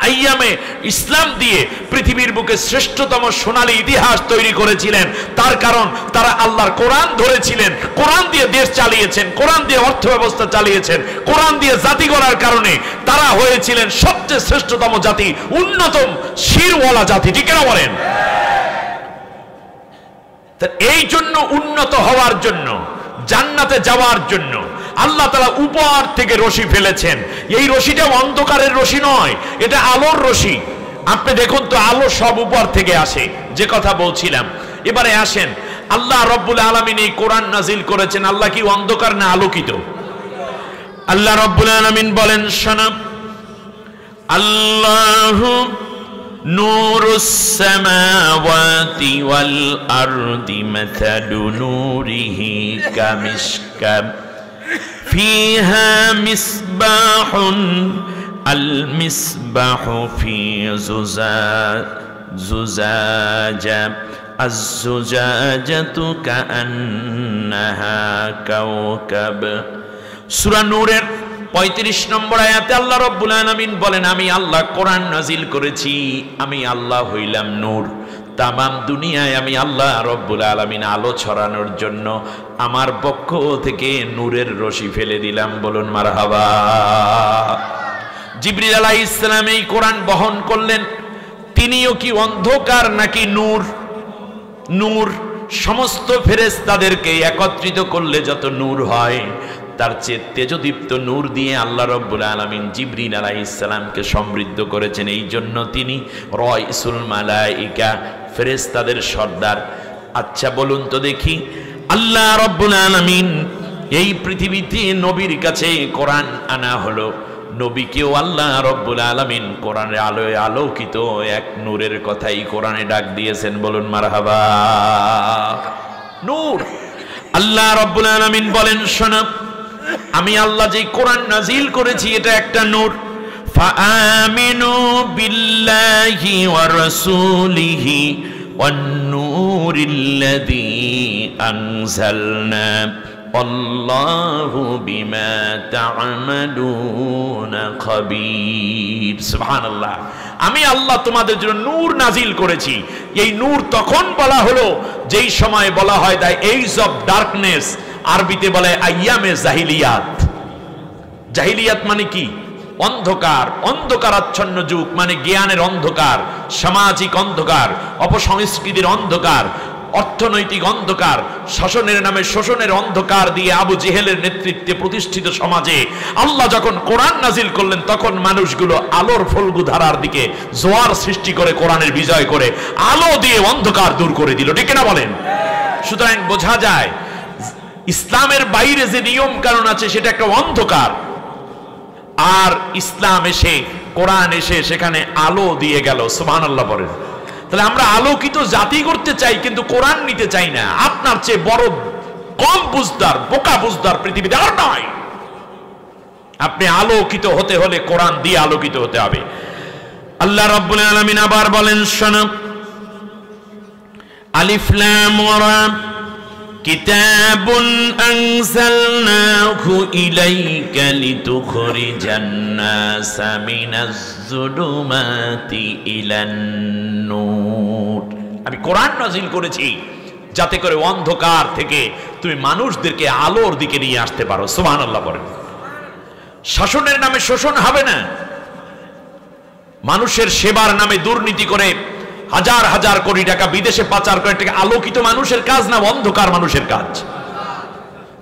আইয়ামে ইসলাম দিয়ে পৃথিবীর বুকে শ্রেষ্ঠতম সোনালী ইতিহাস তৈরি করেছিলেন। তার কারণ তারা আল্লাহর কোরআন ধরেছিলেন, কোরআন দিয়ে দেশ চালিয়েছেন, কোরআন দিয়ে অর্থ ব্যবস্থা চালিয়েছেন, কোরআন দিয়ে জাতি গড়ার কারণে তারা হয়েছিলেন সবচেয়ে শ্রেষ্ঠতম জাতি, উন্নতম শিরওয়ালা জাতি। ঠিক না বলেন? এই জন্য উন্নত হওয়ার জন্য, জান্নাতে যাওয়ার জন্য আল্লাহ তাআলা উপর থেকে রশি ফেলেছেন। এই রশিটা অন্ধকারের রশি নয়, এটা আলোর রশি। আপনি দেখুন তো, আলো সব উপর থেকে আসে, যে কথা বলছিলাম। এবারে আসেন, আল্লাহ রব্বুল আলামিন এই কোরআন নাজিল করেছেন। আল্লাহ কি অন্ধকার না আলোকিত? আল্লাহ রব্বুল আলামিন বলেন, শোনো, আল্লাহু নূরুস সামাওয়াতি ওয়াল আরদি মাসালু নূরিহি কামিশকাম ফিহা মিসবাহুন আল মিসবাহু ফি জুজাজা আজ-জুজাজাতু কাআন্নাহা কাওকাব। সূরা নূরের 35 নম্বর আয়াতে আল্লাহ রব্বুল আলামিন বলেন, আমি আল্লাহ কোরআন নাজিল করেছি, আমি আল্লাহ হইলাম নূর। তামাম দুনিয়ায় আমি আল্লাহ রব্বুল আলামিন আলো ছড়ানোর জন্য আমার পক্ষ থেকে নূরের রশি ফেলে দিলাম। বলুন মারহাবা। জিবরিল আলাইহিস সালাম এই কোরআন বহন করলেন। তিনিও কি অন্ধকার নাকি নূর? নূর। সমস্ত ফেরেশতাদেরকে একত্রিত করলে যত নূর হয়, তার চেয়ে তেজদীপ্ত নূর দিয়ে আল্লাহ রব্বুল আলামিন জিবরিল আলাইহিস সালামকে সমৃদ্ধ করেছেন। এই জন্য তিনি রাইসুল মালাইকা, ফেরেশতাদের সর্দার। আচ্ছা বলুন তো দেখি, আল্লাহ রব্বুল আলামিন এই পৃথিবীতে নবীর কাছে কোরআন আনা হলো, নবীকেও আল্লাহ রব্বুল আলামিন কোরআনের আলোয় আলোকিত এক নূরের কথাই কোরআনে ডাক দিয়েছেন। বলুন মারহাবা। নূর। আল্লাহ রব্বুল আলামিন বলেন, শোনো, আমি আল্লাহ যে কোরআন নাজিল করেছি এটা একটা নূর। ফাআমিনু বিল্লাহি ওয়া রাসূলিহি ওয়ান নূরিল্লাযী আনজালনা আল্লাহু বিমা তা'মালুনা খাবীর। সুবহানাল্লাহ। আমি আল্লাহ তোমাদের জন্য নূর নাজিল করেছি। এই নূর তখন বলা হলো যেই সময় বলা হয় দ্য এজ অফ ডার্কনেস, আরবিতে বলে আইয়ামে জাহিলিয়াত। জাহিলিয়াত মানে কি? অন্ধকার, অন্ধকারাচ্ছন্ন যুগ, মানে জ্ঞানের অন্ধকার, সামাজিক অন্ধকার, অপসংস্কৃতির অন্ধকার, অর্থনৈতিক অন্ধকার, শাসনের নামে শোষণের অন্ধকার দিয়ে আবু জেহেলের নেতৃত্বে প্রতিষ্ঠিত সমাজে আল্লাহ যখন কোরআন নাজিল করলেন, তখন মানুষগুলো আলোর ফল্গু ধারার দিকে জোয়ার সৃষ্টি করে কোরআনের বিজয় করে আলো দিয়ে অন্ধকার দূর করে দিল। ঠিক না বলেন? সুতরাং বোঝা যায় ইসলামের বাইরে যে নিয়ম কানুন আছে সেটা একটা অন্ধকার, আর ইসলাম এসে, কোরআন এসে সেখানে আলো দিয়ে গেল। সুবহানাল্লাহ বলেন। তাহলে আমরা আলোকিত জাতি করতে চাই, কিন্তু কোরআন নিতে চাই না। আপনার চেয়ে বড় কম বুঝদার, বোকা বুঝদার পৃথিবীতে আর নয়। আপনি আলোকিত হতে হলে কোরআন দিয়ে আলোকিত হতে হবে। আল্লাহ রাব্বুল আলামিন আবার বলেন, শোনো, আলিফ লাম রা কিতাবুন আনজালনাহু ইলাইকা লিতুখরিজান নাসা মিনাজ যুলুমাতি ইলান নূর। আমি কোরআন নাজিল করেছি যাতে করে অন্ধকার থেকে তুমি মানুষদেরকে আলোর দিকে নিয়ে আসতে পারো। সুবহানাল্লাহ বলেন। শাসনের নামে শোষণ হবে না, মানুষের সেবার নামে দুর্নীতি করে হাজার হাজার কোটি টাকা বিদেশে পাচার করে টাকা আলোকিত মানুষের কাজ না, অন্ধকার মানুষের কাজ।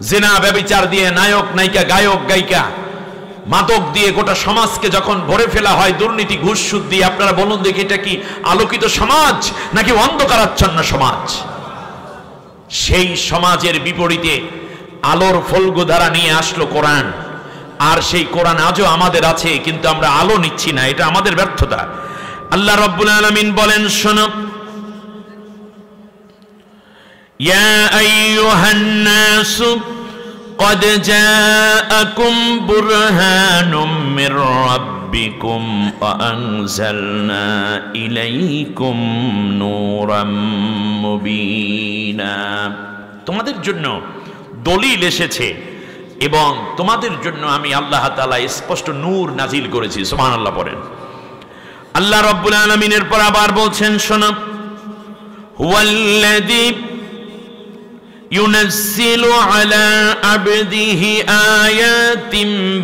জিনা ব্যভিচার দিয়ে নায়ক নায়িকা, গায়ক গায়িকা, মাদক দিয়ে গোটা সমাজকে যখন ভরে ফেলা হয়, দুর্নীতি ঘুষ সুদ দিয়ে, আপনারা বলুন দেখি এটা কি আলোকিত সমাজ নাকি অন্ধকারাচ্ছন্ন সমাজ? সেই সমাজের বিপরীতে আলোর ফল্গু ধারা নিয়ে আসলো কোরআন। আর সেই কোরআন আজও আমাদের আছে, কিন্তু আমরা আলো নিচ্ছি না, এটা আমাদের ব্যর্থতা। আল্লাহ রাব্বুল আলামিন বলেন শোনো, ইয়া আইয়ুহান নাসু قد جاءكم برهان من ربكم وأنزلنا إليكم نورا مبينا। তোমাদের জন্য দলিল এসেছে এবং তোমাদের জন্য আমি আল্লাহ তাআলা স্পষ্ট নূর নাজিল করেছি। সুবহানাল্লাহ পড়েন। আল্লাহ রাব্বুল আলামিনের পর আবার বলছেন শোনো, হুয়াল্লাযী ينزل على عبده آيات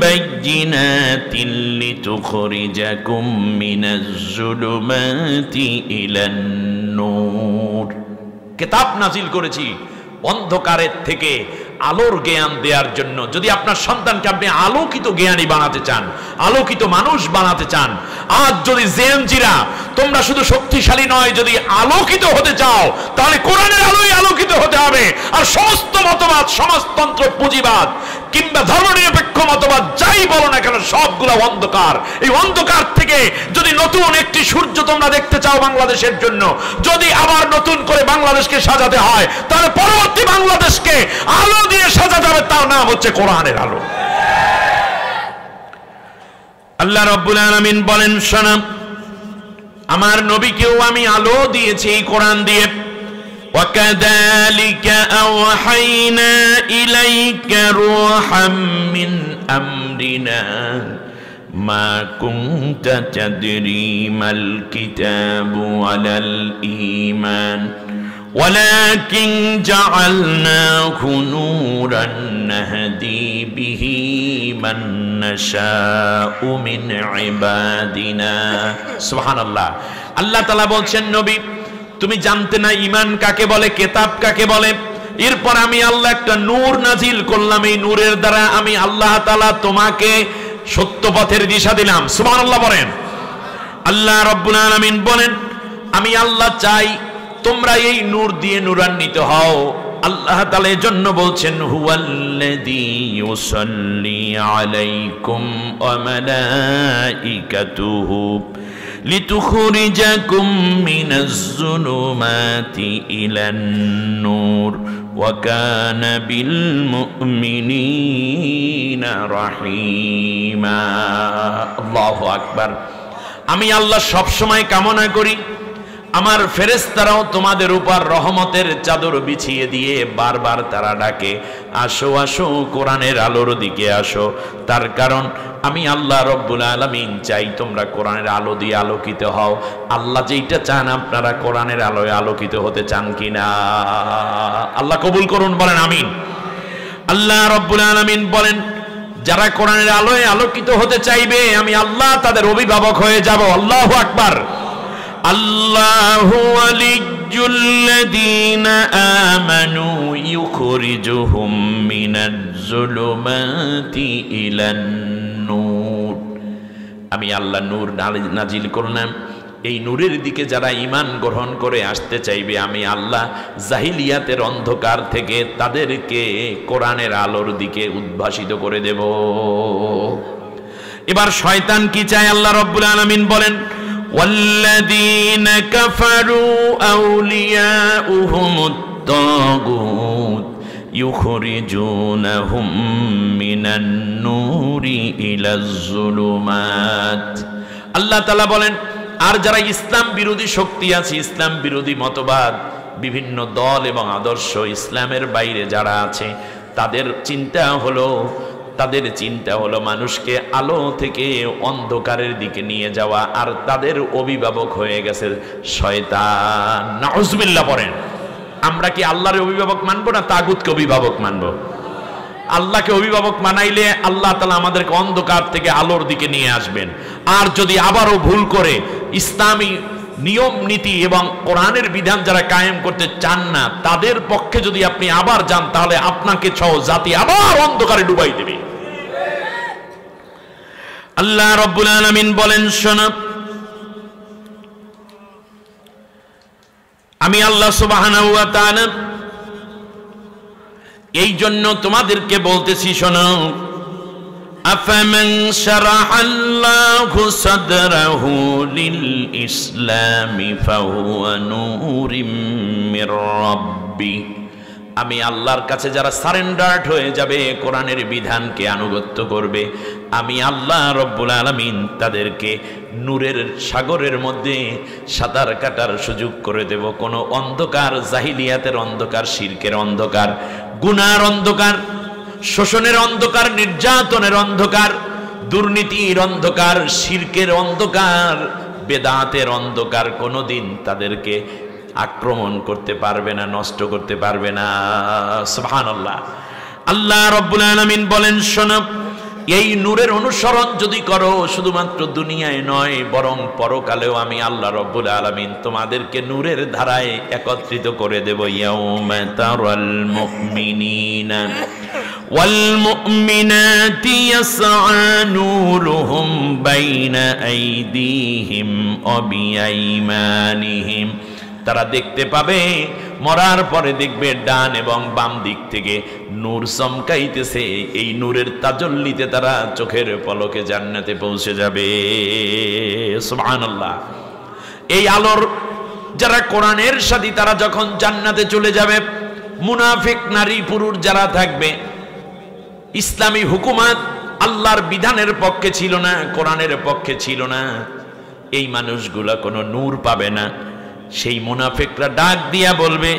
بينات لتخرجكم من الظلمات إلى النور। কিতাব নাজিল করেছি অন্ধকারের থেকে আলোর জ্ঞান দেওয়ার জন্য। যদি আপনার সন্তানকে আপনি আলোকিত জ্ঞানী বানাতে চান, আলোকিত মানুষ বানাতে চান, আজ যদি জেএমজিরা তোমরা শুধু শক্তিশালী নয়, যদি আলোকিত হতে চাও তাহলে কোরআনের আলোয় আলোকিত হতে হবে। আর সমস্ত মতবাদ, সমাজতন্ত্র, পুঁজিবাদ কিংবা ধর্মনিরপেক্ষ মতবাদ যাই বলো না কেন, সবগুলো অন্ধকার। এই অন্ধকার থেকে যদি নতুন একটি সূর্য তোমরা দেখতে চাও বাংলাদেশের জন্য, যদি আবার নতুন করে বাংলাদেশকে সাজাতে হয়, তাহলে পরবর্তী বাংলাদেশকে আলো দিয়ে সাজা যাবে, তার নাম হচ্ছে কোরআনের আলো। আল্লাহ রাব্বুল আলামিন বলেন শোনো, আমার নবীকেও আমি আলো দিয়েছি এই কোরআন দিয়ে। وَكَذَلِكَ أَوْحَيْنَا إِلَيْكَ رُوحًا مِّنْ أَمْرِنَا مَا كُنْتَ تَدْرِي مَا الْكِتَابُ وَلَا الْإِيمَانُ وَلَكِنْ جَعَلْنَاهُ نُورًا نَهْدِي بِهِ مَن نَّشَاءُ مِنْ عِبَادِنَا। সুবহানাল্লাহ। আল্লাহ তাআলা বলছেন, নবী তুমি জানতে না ঈমান কাকে বলে, কিতাব কাকে বলে। এরপর আমি আল্লাহ একটা নূর নাজিল করলাম, এই নূরের দ্বারা আমি আল্লাহ তাআলা তোমাকে সত্য পথের দিশা দিলাম। সুবহানাল্লাহ বলেন। আল্লাহ রাব্বুল আলামিন বলেন, আমি আল্লাহ চাই তোমরা এই নূর দিয়ে নূরান্বিত হও। আল্লাহ তাআলা এর জন্য বলছেন, হুয়াল্লাযী ইউসাল্লি আলাইকুম ওয়া মালাইকাতুহু লিতুখরিজাকুম মিনাজ যুলুমাতি ইলান নূর ওয়া কানা বিল মুমিনিনা রাহিমা। আল্লাহু আকবার। আমি আল্লাহ সব সময় কামনা করি আমার ফেরেশতারাও তোমাদের উপর রহমতের চাদর বিছিয়ে দিয়ে বারবার তারা ডাকে, আসো আসো কোরআনের আলোর দিকে আসো। তার কারণ আমি আল্লাহ রব্বুল আলামিন চাই তোমরা কোরআনের আলো দিয়ে আলোকিত হও। আল্লাহ যেটা চান আপনারা কোরআনের আলোয় আলোকিত হতে চান কিনা? আল্লাহ কবুল করুন, বলেন আমিন। আল্লাহ রব্বুল আলামিন বলেন, যারা কোরআনের আলোয় আলোকিত হতে চাইবে আমি আল্লাহ তাদের অভিভাবক হয়ে যাব। আল্লাহু আকবার। আল্লাহু ওয়ালিয়্যুল্লাযীনা আমানু ইউখরিজুহুম মিনাজ যুলুমাতি ইলান নূর। আমি আল্লাহ নূর নাজিল করলাম, এই নূরের দিকে যারা ঈমান গ্রহণ করে আসতে চাইবে আমি আল্লাহ জাহিলিয়াতের অন্ধকার থেকে তাদেরকে কোরআনের আলোর দিকে উদ্ভাসিত করে দেব। এবার শয়তান কি চায় আল্লাহ রাব্বুল আলামিন বলেন, والذين كفروا أولياؤهم الطاغوت يخرجونهم من النور إلى الظلمات। আল্লাহ তাআলা বলেন, আর যারা ইসলাম বিরোধী শক্তি আছে, ইসলাম বিরোধী মতবাদ, বিভিন্ন দল এবং আদর্শ, ইসলামের বাইরে যারা আছে, তাদের চিন্তা হলো মানুষকে আলো থেকে অন্ধকারের দিকে নিয়ে যাওয়া, আর তাদের অভিভাবক হয়ে গেছে শয়তান। নাউজুবিল্লাহ পড়েন। আমরা কি আল্লাহর অভিভাবক মানবো না তাগুতকে অভিভাবক মানবো? আল্লাহকে অভিভাবক মানাইলে আল্লাহ তাআলা আমাদেরকে অন্ধকার থেকে আলোর দিকে নিয়ে আসবেন। আর যদি আবারও ভুল করে ইসলামী নিয়ম নীতি এবং কোরআনের বিধান যারা কায়েম করতে চান না, তাদের পক্ষে যদি আপনি আবার যান, তাহলে আপনাকে সহ জাতি আবার অন্ধকারে ডুবাই দেবে। আল্লাহ রাব্বুল আলামিন বলেন, শোনো, আমি আল্লাহ সুবহানাহু ওয়া তাআলা এই জন্য তোমাদেরকে বলতেছি, শোনো, আফামান শারাহাল্লাহু সাদরাহু লিল ইসলামি ফাহুয়া নূরিম মির রাব্বি, আমি আল্লাহর কাছে যারা সারেন্ডার্ড হয়ে যাবে, কোরআনের বিধানকে আনুগত্য করবে, আমি আল্লাহ রব্বুল আলামিন তাদেরকে নূরের সাগরের মধ্যে সাঁতার কাটার সুযোগ করে দেব। কোনো অন্ধকার, জাহিলিয়াতের অন্ধকার, শিরকের অন্ধকার, গুনার অন্ধকার, শোষণের অন্ধকার, নির্যাতনের অন্ধকার, দুর্নীতির অন্ধকার, শিরকের অন্ধকার, বেদাতের অন্ধকার কোনোদিন তাদেরকে আক্রমণ করতে পারবে না, নষ্ট করতে পারবে না। সুবহানাল্লাহ। আল্লাহ রাব্বুল আলামিন বলেন, শোনো, এই নূরের অনুসরণ যদি করো, শুধুমাত্র দুনিয়ায় নয় বরং পরকালেও আমি আল্লাহ রাব্বুল আলামিন তোমাদেরকে নূরের ধারায় একত্রিত করে দেব। ইয়াউমা তারাল মুমিনিনা ওয়াল মুমিনাতি ইয়াসআ নূরুহুম বাইনা আইদিহিম ওয়া বিআইমানিহিম, তারা দেখতে পাবে, মরার পরে দেখবে ডান এবং বাম দিক থেকে নূর চমকাইতেছে। এই নূরের তাজল্লিতে তারা চোখের পলকে জান্নাতে পৌঁছে যাবে। সুবহানাল্লাহ। এই আলোর যারা কোরআনের সাথী, তারা যখন জান্নাতে চলে যাবে, মুনাফিক নারী পুরুষ যারা থাকবে, ইসলামী হুকুমাত আল্লাহর বিধানের পক্ষে ছিল না, কোরআনের পক্ষে ছিল না, এই মানুষগুলা কোনো নূর পাবে না। সেই মুনাফিকরা ডাক দিয়া বলবে,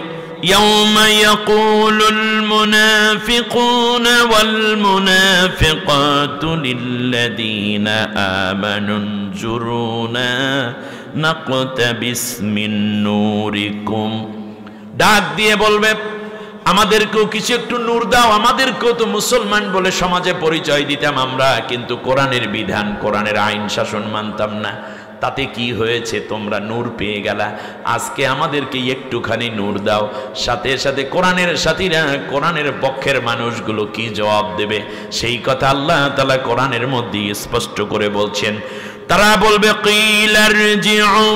ইয়াউমা ইয়াকুলুল মুনাফিকুনা ওয়াল মুনাফিকাতু লিল্লাযীনা আমানু নজুরুনা নাকতাবিস মিন নূরিকুম, ডাক দিয়ে বলবে, আমাদেরকেও কিছু একটু নূর দাও, আমাদেরকেও তো মুসলমান বলে সমাজে পরিচয় দিতাম আমরা, কিন্তু কোরআনের বিধান, কোরআনের আইন শাসন মানতাম না। তাতে কি হয়েছে, তোমরা নূর পেয়ে গেলা, আজকে আমাদেরকে একটুখানি নূর দাও। সাথে সাথে কোরআনের সাথীরা, কোরআনের পক্ষের মানুষগুলো কি জবাব দেবে, সেই কথা আল্লাহ তাআলা কোরআনের মধ্যে স্পষ্ট করে বলছেন। তারা বলবে, কিলারজিউ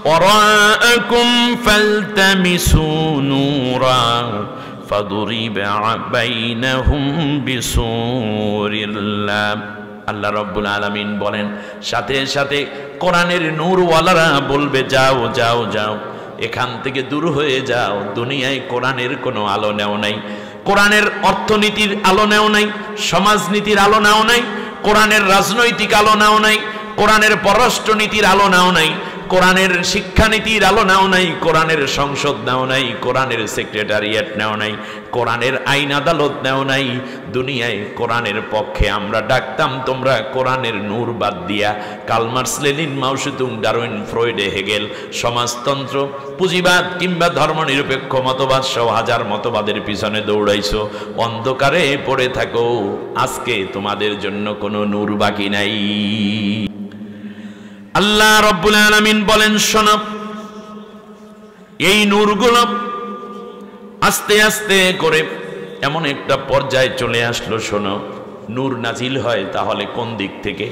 ওয়ারাআকুম ফালতামিসু নূরা ফাদুরিবা বাইনাহুম বিসুরিল্লাহ। আল্লাহ রাব্বুল আলামিন বলেন, সাথে সাথে কোরআনের নূরওয়ালারা বলবে, যাও যাও যাও, এখান থেকে দূর হয়ে যাও। দুনিয়ায় কোরআনের কোনো আলো নেও নাই, কোরআনের অর্থনীতির আলো নেও নাই, সমাজনীতির আলো নেও নাই, কোরআনের রাজনৈতিক আলো নেও নাই, কোরআনের পররাষ্ট্রনীতির আলো নেও নাই, কোরআনের শিক্ষানীতির আলো নেও নাই, কোরআনের সংসদ নেও নাই, কোরআনের সেক্রেটারিয়েট নেও নাই, কোরআনের আইন আদালত নেও নাই। দুনিয়ায় কোরআনের পক্ষে আমরা ডাকতাম, তোমরা কোরআনের নূর বাদ দিয়া কার্ল মার্কস, লেনিন, মাও সেতুং, ডারউইন, ফ্রয়েড, হেগেল, সমাজতন্ত্র, পুঁজিবাদ কিংবা ধর্মনিরপেক্ষ মতবাদ সহ হাজার মতবাদের পিছনে দৌড়াইছো, অন্ধকারে পড়ে থাকো, আজকে তোমাদের জন্য কোনো নূর বাকি নাই। আল্লাহ রাব্বুল আলামিন বলেন, শোনো, এই নূরগুলো আস্তে আস্তে করে এমন একটা পর্যায়ে চলে আসলো। শোনো, নূর নাজিল হয় তাহলে কোন দিক থেকে?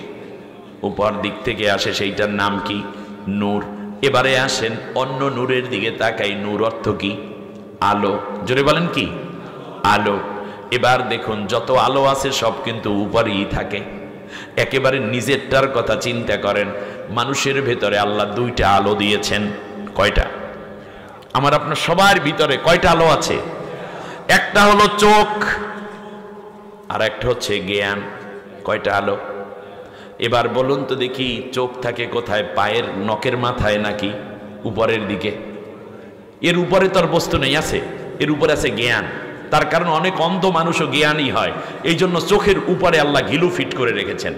উপর দিক থেকে আসে, সেইটার নাম কি? নূর। এবারে আসেন অন্য নূরের দিকে তাকাই। নূর অর্থ কি? আলো। জোরে বলেন কি? আলো। এবার দেখুন, যত আলো আছে সব কিন্তু উপরেই থাকে। একেবারে নিজেরটার কথা চিন্তা করেন, মানুষের ভেতরে আল্লাহ দুইটা আলো দিয়েছেন। কয়টা? আমার আপনার সবার ভিতরে কয়টা আলো আছে? একটা হলো চোখ, আর একটা হচ্ছে জ্ঞান। কয়টা আলো? এবার বলুন তো দেখি, চোখ থাকে কোথায়? পায়ের নখের মাথায় নাকি উপরের দিকে? এর উপরে তোর বস্তু নেই, আছে এর উপরে আছে জ্ঞান। তার কারণ অনেক অন্ধ মানুষও জ্ঞানী হয়, এই জন্য চোখের উপরে আল্লাহ ঘিলু ফিট করে রেখেছেন।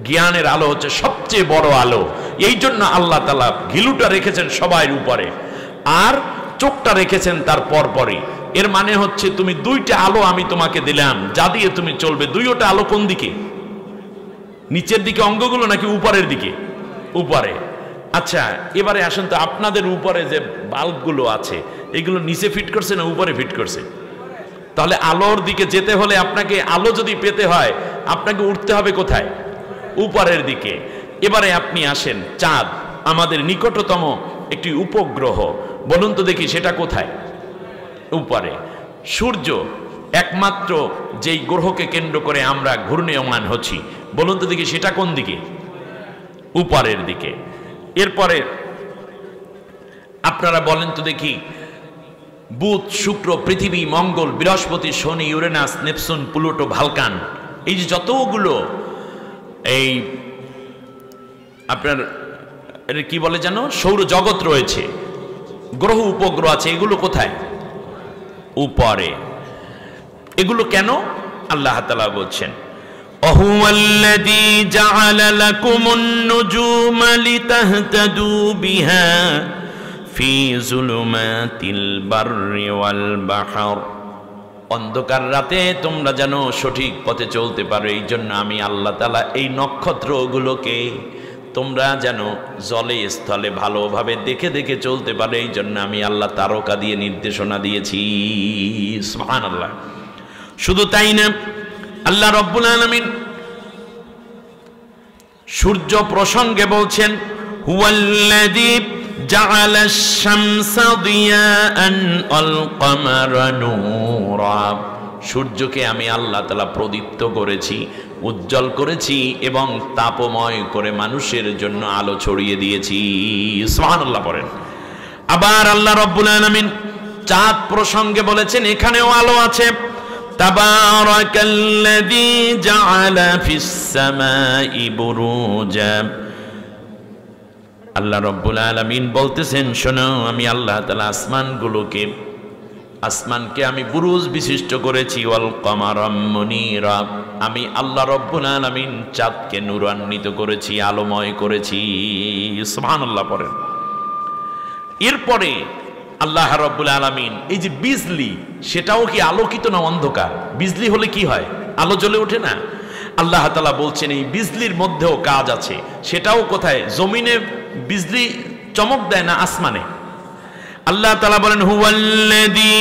জ্ঞানের আলো হচ্ছে সবচেয়ে বড় আলো, এই জন্য আল্লাহ তাআলা ঘিলুটা রেখেছেন সবার উপরে, আর চোখটা রেখেছেন তার পরপরই। এর মানে হচ্ছে তুমি দুইটা আলো আমি তোমাকে দিলাম, যা দিয়ে তুমি চলবে। দুইটা আলো কোন দিকে? নিচের দিকে অঙ্গগুলো নাকি উপরের দিকে? উপরে। আচ্ছা, এবারে আসেন তো, আপনাদের উপরে যে বাল্বগুলো আছে এগুলো নিচে ফিট করছে না উপরে ফিট করছে? তাহলে আলোর দিকে যেতে হলে, আপনাকে আলো যদি পেতে হয়, আপনাকে উঠতে হবে কোথায়? উপরের দিকে। এবারে আপনি আসেন, চাঁদ আমাদের নিকটতম একটি উপগ্রহ, বলুন তো দেখি সেটা কোথায়? উপরে। সূর্য একমাত্র যেই গ্রহকে কেন্দ্র করে আমরা ঘূর্ণীয়মান হচ্ছি, বলুন তো দেখি সেটা কোন দিকে? উপরের দিকে। এরপরে আপনারা বলেন তো দেখি, বুধ, শুক্র, পৃথিবী, মঙ্গল, বৃহস্পতি, শনি, ইউরেনাস, নেপচুন, প্লুটো, ভালকান, এই যে যতগুলো এই আপনার কি বলে যেন সৌরজগৎ রয়েছে, গ্রহ উপগ্রহ আছে, এগুলো কোথায়? উপরে। এগুলো কেন? আল্লাহ তাআলা বলছেন, ওয়াহুয়াল্লাযী জাআলা লাকুমুন নুজুমা লিতাহতাদু বিহা ফি যুলুমাতিল বাররি ওয়াল বাহর। অন্ধকার রাতে তোমরা যেন সঠিক পথে চলতে পারো, এই জন্য আমি আল্লাহ তাআলা এই নক্ষত্রগুলোকে তোমরা যেন জলে স্থলে ভালোভাবে দেখে দেখে চলতে পারো, এই জন্য আমি আল্লাহ তারকা দিয়ে নির্দেশনা দিয়েছি। সুবহানাল্লাহ। শুধু তাই না, আল্লাহ রাব্বুল আলামিন সূর্য প্রসঙ্গে বলছেন, হুয়াল্লাযী জাআলাশ শামসা দিয়াআন ওয়াল কমারা নূরা। সূর্যকে আমি আল্লাহ তাআলা প্রদীপ্ত করেছি, উজ্জ্বল করেছি এবং তাপময় করে মানুষের জন্য আলো ছড়িয়ে দিয়েছি। সুবহানাল্লাহ পড়েন। আবার আল্লাহ রাব্বুল আলামিন চাঁদ প্রসঙ্গে বলেছেন, এখানেও আলো আছে। তাবারাকাল্লাযী জাআলা ফিস সামাই বুরুজা। আল্লাহ রাব্বুল আলামিন বলতেছেন, শোনো, আমি আল্লাহ তাআলা আসমানকে আমি বুরুজ বিশিষ্ট করেছি। ওয়াল কমারা মুনীরা, আমি আল্লাহ রাব্বুল আলামিন চাঁদকে নূরান্বিত করেছি, আলোময় করেছি। সুবহানাল্লাহ পড়েন। এরপরে আল্লাহ রাব্বুল আলামিন এই যে বিজলি, সেটাও কি আলোকিত না অন্ধকার? বিজলি হলে কি হয়? আলো জ্বলে ওঠে না? আল্লাহ তাআলা বলছেন এই বিজলির মধ্যেও কাজ আছে। সেটাও কোথায়? জমিনে বিজলি চমক দেয় না আসমানে? আল্লাহ তাআলা বলেন, হুয়াল্লাযী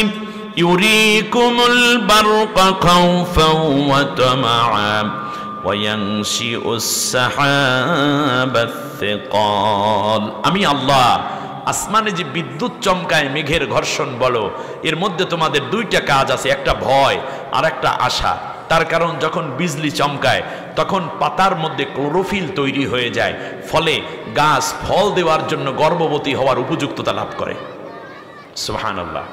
ইউরিকুমুল বারকা খাউফাও ওয়া তামাআ ওয়া ইয়ানশিউস সাহাবাস সিকাল। আমি আল্লাহ আসমানে যে বিদ্যুৎ চমকায়, মেঘের ঘর্ষণ বলো, এর মধ্যে তোমাদের দুইটা কাজ আছে, একটা ভয় আর একটা আশা। তার কারণ যখন বিজলি চমকায় তখন পাতার মধ্যে ক্লোরোফিল তৈরি হয়ে যায়, ফলে গাছ ফল দেওয়ার জন্য গর্ভবতী হওয়ার উপযুক্ততা লাভ করে। সুবহানাল্লাহ।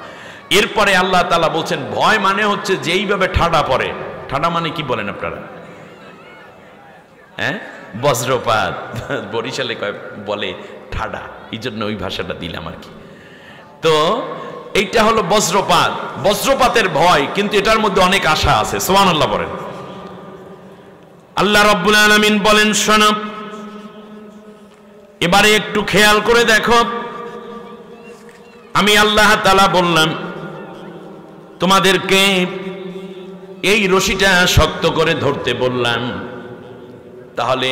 এরপরে আল্লাহ তাআলা বলছেন, ভয় মানে হচ্ছে যেইভাবে ঠাডা পড়ে। ঠাডা মানে কি বলেন আপনারা? হ্যাঁ, বজ্রপাত। বরিশালে বলে ঠাডা, এই জন্য ওই ভাষাটা দিলাম আর কি। তো এইটা হলো বজ্রপাত, বজ্রপাতের ভয়, কিন্তু এটার মধ্যে অনেক আশা আছে। সুবহানাল্লাহ বলেন। আল্লাহ রাব্বুল আলামিন বলেন, শোনো, এবারে একটু খেয়াল করে দেখো, আমি আল্লাহ তাআলা বললাম তোমাদেরকে এই রশিটা শক্ত করে ধরতে বললাম, তাহলে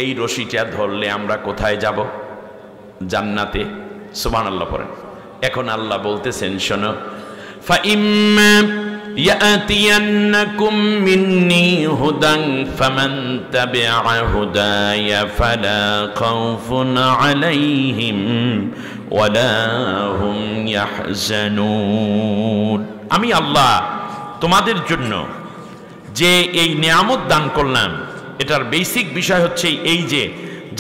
এই রশিটা ধরলে আমরা কোথায় যাব? জান্নাতে। সুবহানাল্লাহ পড়েন। এখন আল্লাহ বলতেছেন, শোনো, ফাইম্মা ইয়াতিয়ান্নাকুম মিন্নী হুদান ফামান তাবিআ হুদায়া ফালা খাউফুন আলাইহিম ওয়ালা হুম ইয়াহজানুন। আমি আল্লাহ তোমাদের জন্য যে এই নিয়ামত দান করলাম, এটার বেসিক বিষয় হচ্ছে এই যে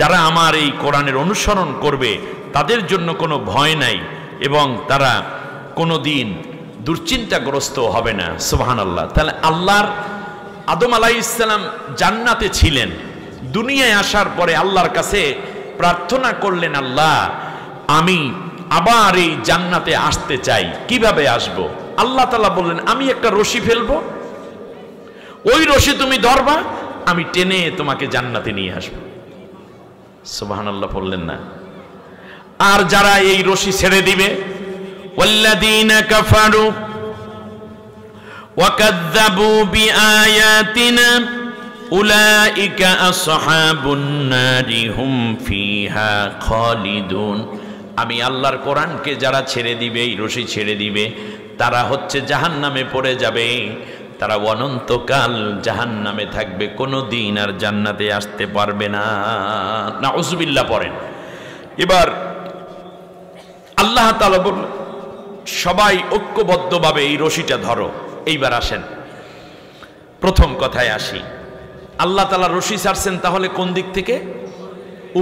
যারা আমার এই কোরআনের অনুসরণ করবে তাদের জন্য কোনো ভয় নাই এবং তারা কোনো দিন দুশ্চিন্তাগ্রস্ত হবে না। সুবহানাল্লাহ। তাহলে আল্লাহর আদম আলাইহিস সালাম জান্নাতে ছিলেন, দুনিয়ায় আসার পরে আল্লাহর কাছে প্রার্থনা করলেন, আল্লাহ আমি আবার এই জান্নাতে আসতে চাই, কিভাবে আসব? আল্লাহ তাআলা বললেন, আমি একটা রশি ফেলবো, ওই রশি তুমি ধরবা, আমি টেনে তোমাকে জান্নাতে নিয়ে আসবো। সুবহানাল্লাহ বললেন না? আর যারা এই রশি ছেড়ে দিবে, ওয়াল্লাযীনা কাফারু ওয়া কাযযাবু বিআয়াতিনা উলাইকা আসহাবুন নারি হুম ফিহা খালিদুন। আমি আল্লাহর কোরআনকে যারা ছেড়ে দিবে, এই রশি ছেড়ে দিবে, তারা হচ্ছে জাহান্নামে পড়ে যাবে, তারা অনন্তকাল জাহান্নামে থাকবে, কোনো দিন আর জান্নাতে আসতে পারবে না। নাউযুবিল্লাহ পড়েন। এবার আল্লাহ তাআলা বললেন, সবাই ঐক্যবদ্ধভাবে এই রশিটা ধরো। এইবার আসেন প্রথম কথায় আসি। আল্লাহ তাআলা রশি ছাড়ছেন তাহলে কোন দিক থেকে?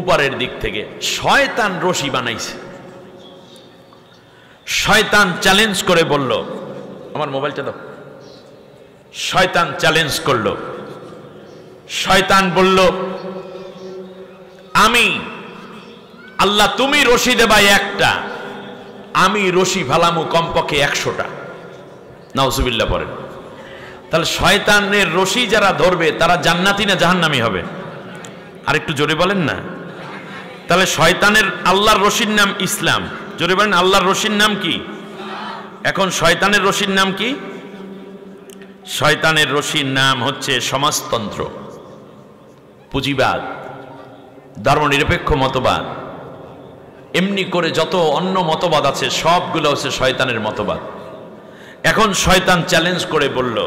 উপরের দিক থেকে। শয়তান রশি বানাইছে। শয়তান চ্যালেঞ্জ করে বলল, আমার মোবাইলটা দাও। শয়তান চ্যালেঞ্জ করলো, শয়তান বলল, আমি আল্লাহ, তুমি রশি দেবাই একটা, আমি রশি ফালামু কমপক্ষে 100টা। নাউজুবিল্লাহ পড়েন। তাহলে শয়তানের রশি যারা ধরবে তারা জান্নাতি না জাহান্নামী হবে? আর একটু জোরে বলেন না। তাহলে শয়তানের, আল্লাহর রশির নাম ইসলাম। জোরে বলেন, আল্লাহর রশির নাম কি? এখন শয়তানের রশির নাম কি? শয়তানের রশির নাম হচ্ছে সমাজতন্ত্র, পুঁজিবাদ, ধর্মনিরপেক্ষ মতবাদ। এমনি করে যত অন্য মতবাদ আছে সবগুলো হচ্ছে শয়তানের মতবাদ। এখন শয়তান চ্যালেঞ্জ করে বলল,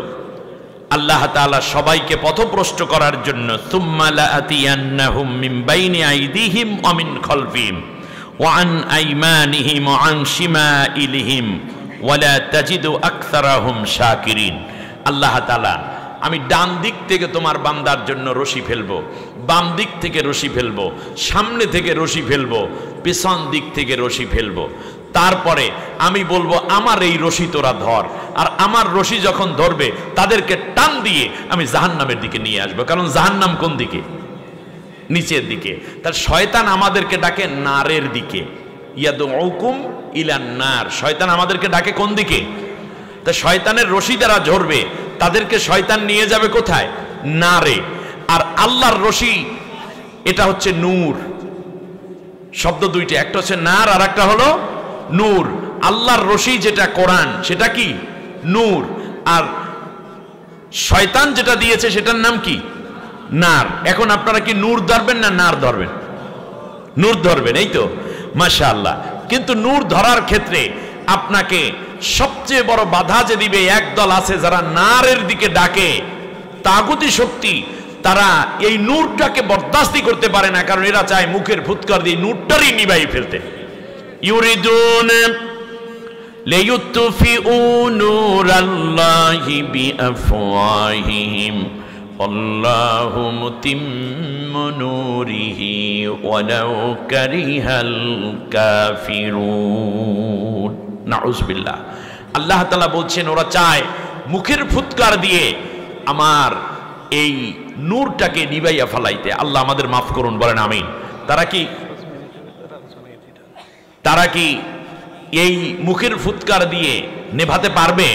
আল্লাহ তাআলা সবাইকে পথভ্রষ্ট করার জন্য, সুম্মা লাআতিয়ান্নাহুম মিন বাইনি আইদিহিম ওয়া মিন খালফিহিম ওয়া আন আইমানিহিম ওয়া আন শিমাইলিহিম ওয়া লা তাজিদু আকসারাহুম শাকিরিন। আল্লাহ তাআলা, আমি ডান দিক থেকে তোমার বান্দার জন্য রশি ফেলবো, বাম দিক থেকে রশি ফেলবো, সামনে থেকে রশি ফেলবো, পেছন দিক থেকে রশি ফেলবো। তারপরে আমি বলবো আমার এই রশি তোরা ধর, আর আমার রশি যখন ধরবে তাদেরকে টান দিয়ে আমি জাহান্নামের দিকে নিয়ে আসবো। কারণ জাহান্নাম কোন দিকে? নিচের দিকে। তার শয়তান আমাদেরকে ডাকে নারের দিকে, ইয়াদউকুম ইলান নার। শয়তান আমাদেরকে ডাকে কোন দিকে? তা শয়তানের রশি যারা ধরবে তাদেরকে শয়তান নিয়ে যাবে কোথায়? নারে। আর আল্লাহর রশি এটা হচ্ছে নূর। শব্দ দুইটা, একটা হচ্ছে নার আর একটা হলো নূর। আল্লাহর রশি যেটা কোরআন সেটা কি? নূর। আর শয়তান যেটা দিয়েছে সেটার নাম কি? নার। এখন আপনারা কি নূর ধরবেন না নার ধরবেন? নূর ধরবেন, এই তো, মাশাআল্লাহ। কিন্তু নূর ধরার ক্ষেত্রে আপনাকে সবচেয়ে বড় বাধা যে দিবে, একদল আছে যারা নারের দিকে ডাকে, তাগুতি শক্তি, তারা এই নূরটাকে বরদাস্তি করতে পারে না। কারণ এরা চায় মুখের ফুৎকার দিয়ে নূরটারই নিভাই ফেলতে। ইউরিদুন লিয়ুতফিউ নূরাল্লাহি বিআফওয়াহিহিম আল্লাহু মুতিম্মু নূরিহি ওয়ালাউ কারিহাল কাফিরুন। নাউযুবিল্লাহ। আল্লাহ তাআলা বলছেন ওরা চায় মুখের ফুৎকার দিয়ে আমার এই নূরটাকে নিভাইয়া ফেলাইতে। আল্লাহ আমাদের মাফ করুন, বলেন আমিন। তারা কি এই মুখের ফুৎকার দিয়ে নেভাতে পারবে?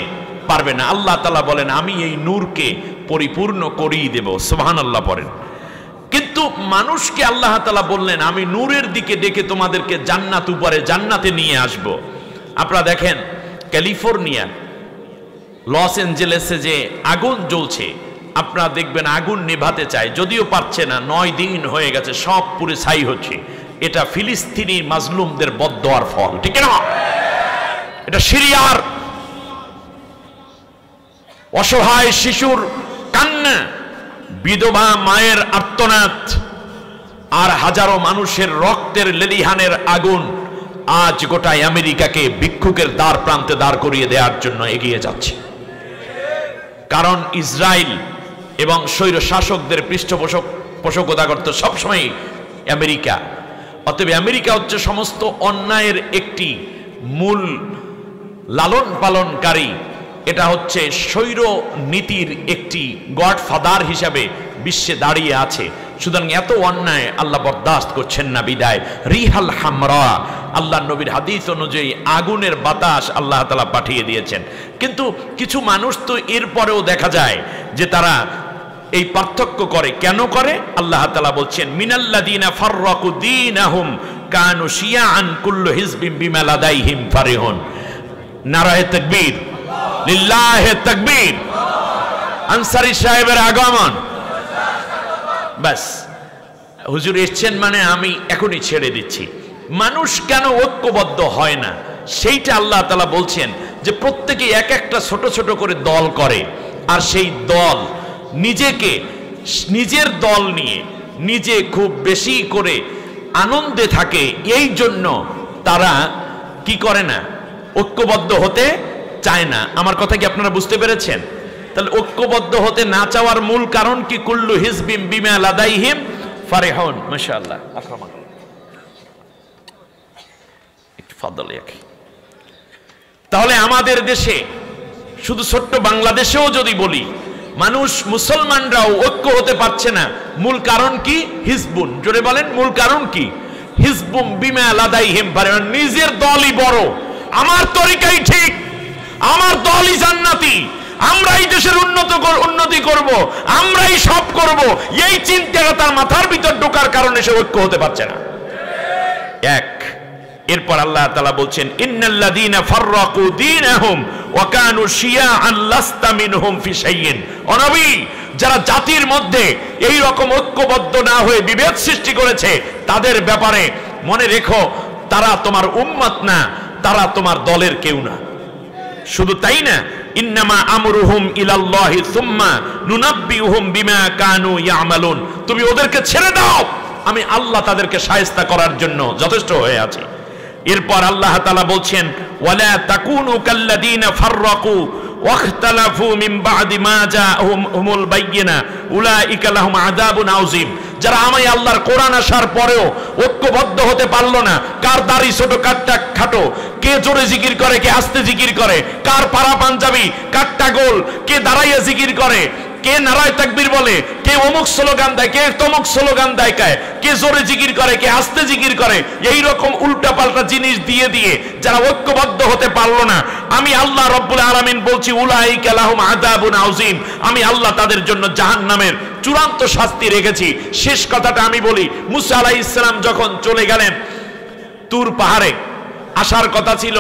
পারবে না। আল্লাহ তাআলা বলেন আমি এই নূরকে পরিপূর্ণ করিয়ে দেব। সুবহানাল্লাহ পড়েন। কিন্তু মানুষকে আল্লাহ তাআলা বললেন আমি নূরের দিকে ডেকে তোমাদেরকে জান্নাত, উপরে জান্নাতে নিয়ে আসব। আপনারা দেখেন ক্যালিফোর্নিয়া, লস অ্যাঞ্জেলেসে যে আগুন জ্বলছে, আপনারা দেখবেন আগুন নেভাতে চায়, যদিও পারছে না। 9 দিন হয়ে গেছে, সব পুরে ছাই হচ্ছে। এটা ফিলিস্তিনি মাজলুমদের বদদোয়ার ফল, ঠিক না? এটা সিরিয়ার অসহায় শিশুর কান্না, বিধবা মায়ের আর্তনাদ, আর হাজারো মানুষের রক্তের লেলিহানের আগুন আজ গোটা আমেরিকাকে ভিক্ষুকের দ্বার প্রান্তে দাঁড় করিয়ে দেওয়ার জন্য এগিয়ে যাচ্ছে। কারণ ইসরায়েল এবং স্বৈর শাসকদের পৃষ্ঠপোষকতা করতে সবসময় আমেরিকা। অতএব আমেরিকা হচ্ছে সমস্ত অন্যায়ের একটি মূল লালন পালনকারী। এটা হচ্ছে স্বৈর নীতির একটি গডফাদার হিসাবে বিশ্বে দাঁড়িয়ে আছে। সুতরাং এত অন্যায় আল্লাহ বরদাস্ত করছেন না, বিদায় রিহাল হামরা, আল্লাহ নবীর হাদিস অনুযায়ী আগুনের বাতাস আল্লাহ তাআলা পাঠিয়ে দিয়েছেন। কিন্তু কিছু মানুষ তো এরপরেও দেখা যায় যে তারা এই পার্থক্য করে। কেন করে? আল্লাহ তাআলা বলছেন মিনাল্লাযীনা ফাররাকু দীনাহুম কানু শিয়াআন কুল্লু হিজবিন বিমা লাদাইহিম ফারিহুন। নারায়ে তাকবীর, লিল্লাহি তাকবীর। আনসারী সাহেবের আগমন, বাস হুজুর এসেছেন মানে আমি এখনই ছেড়ে দিচ্ছি। মানুষ কেন ঐক্যবদ্ধ হয় না সেইটা আল্লাহ তাআলা বলছেন যে প্রত্যেকে এক একটা ছোট ছোট করে দল করে, আর সেই দল নিজেকে, নিজের দল নিয়ে নিজে খুব বেশি করে আনন্দে থাকে। এই জন্য তারা কি করে না? ঐক্যবদ্ধ হতে চায় না। আমার কথা কি আপনারা বুঝতে পেরেছেন? তাহলে ঐক্যবদ্ধ হতে না চাওয়ার মূল কারণ কি? কুল্লু হিজবিম বিমা লাদাইহিম ফারিহুন। মাশাআল্লাহ, আকরামাকাল্লাহ, একটু ফাদল ইয়াকি। তাহলে আমাদের দেশে, শুধু ছোট্ট বাংলাদেশেও যদি বলি, মানুষ মুসলমানরাও ঐক্য হতে পারছে না, মূল কারণ কি? হিজবুন। জোরে বলেন, মূল কারণ কি? হিজবুম বিমা লাদাইহিম ফারিহুন। নিজের দলই বড়, আমার তরিকাই ঠিক, আমার দলই জান্নাতি, আমরাই দেশের উন্নতি করব, আমরাই সব করব, এই চিন্তাটা তার মাথার ভিতর ঢোকার কারণে সে ঐক্য হতে পারছে না। এক। এরপর আল্লাহ তাআলা বলছেন, ইন্নাল্লাযীনা ফাররাকু দীনাহুম ওয়া কানু শিয়াআন লাস্তা মিনহুম ফি শাইইন। ও নবী, যারা জাতির মধ্যে এই রকম ঐক্যবদ্ধ না হয়ে বিভেদ সৃষ্টি করেছে, তাদের ব্যাপারে মনে রেখো, তারা তোমার উম্মত না, তারা তোমার দলের কেউ না। শুধু তাই না, ইন্নামা আমরুহুম ইলাল্লাহি সুম্মা নুনাব্বিউহুম বিমা কানু ইয়ামালুন। তুমি ওদেরকে ছেড়ে দাও, আমি আল্লাহ তাদেরকে শায়েস্তা করার জন্য যথেষ্ট হয়ে আছি। এরপর আল্লাহ তাআলা বলছেন, ওয়ালা তাকুনু কাল্লাযীনা ফাররাকু ওয়াখতালাফু মিন বা'দি মা জাআহুমুল বায়্যিনা উলাইকা লাহুম আযাবুন আযীম। যারা আমি আল্লাহর কোরআন আসার পরেও ঐক্যবদ্ধ হতে পারলো না, কার দাড়ি ছোট কারটা খাটো, কে জোরে জিকির করে, কে আস্তে জিকির করে, কার পাড়া পাঞ্জাবি, কারটা গোল, কে দাঁড়াইয়া জিকির করে, কে নারায় তাকবীর বলে, কে অমুক স্লোগান দেয়, কে তমুক স্লোগান দেয়, কে জোরে জিকির করে, কে আস্তে জিকির করে, এই রকম উল্টা পাল্টা জিনিস দিয়ে দিয়ে যারা ঐক্যবদ্ধ হতে পারলো না, আমি আল্লাহ রব্বুল আলামিন বলছি, উলাইকা লাহুম আযাবুন আযীম। আমি আল্লাহ তাদের জন্য জাহান্নামের চূড়ান্ত শাস্তি রেখেছি। শেষ কথাটা আমি বলি, মুসা আলাইহিস সালাম যখন চলে গেলেন তুর পাহাড়ে, আসার কথা ছিল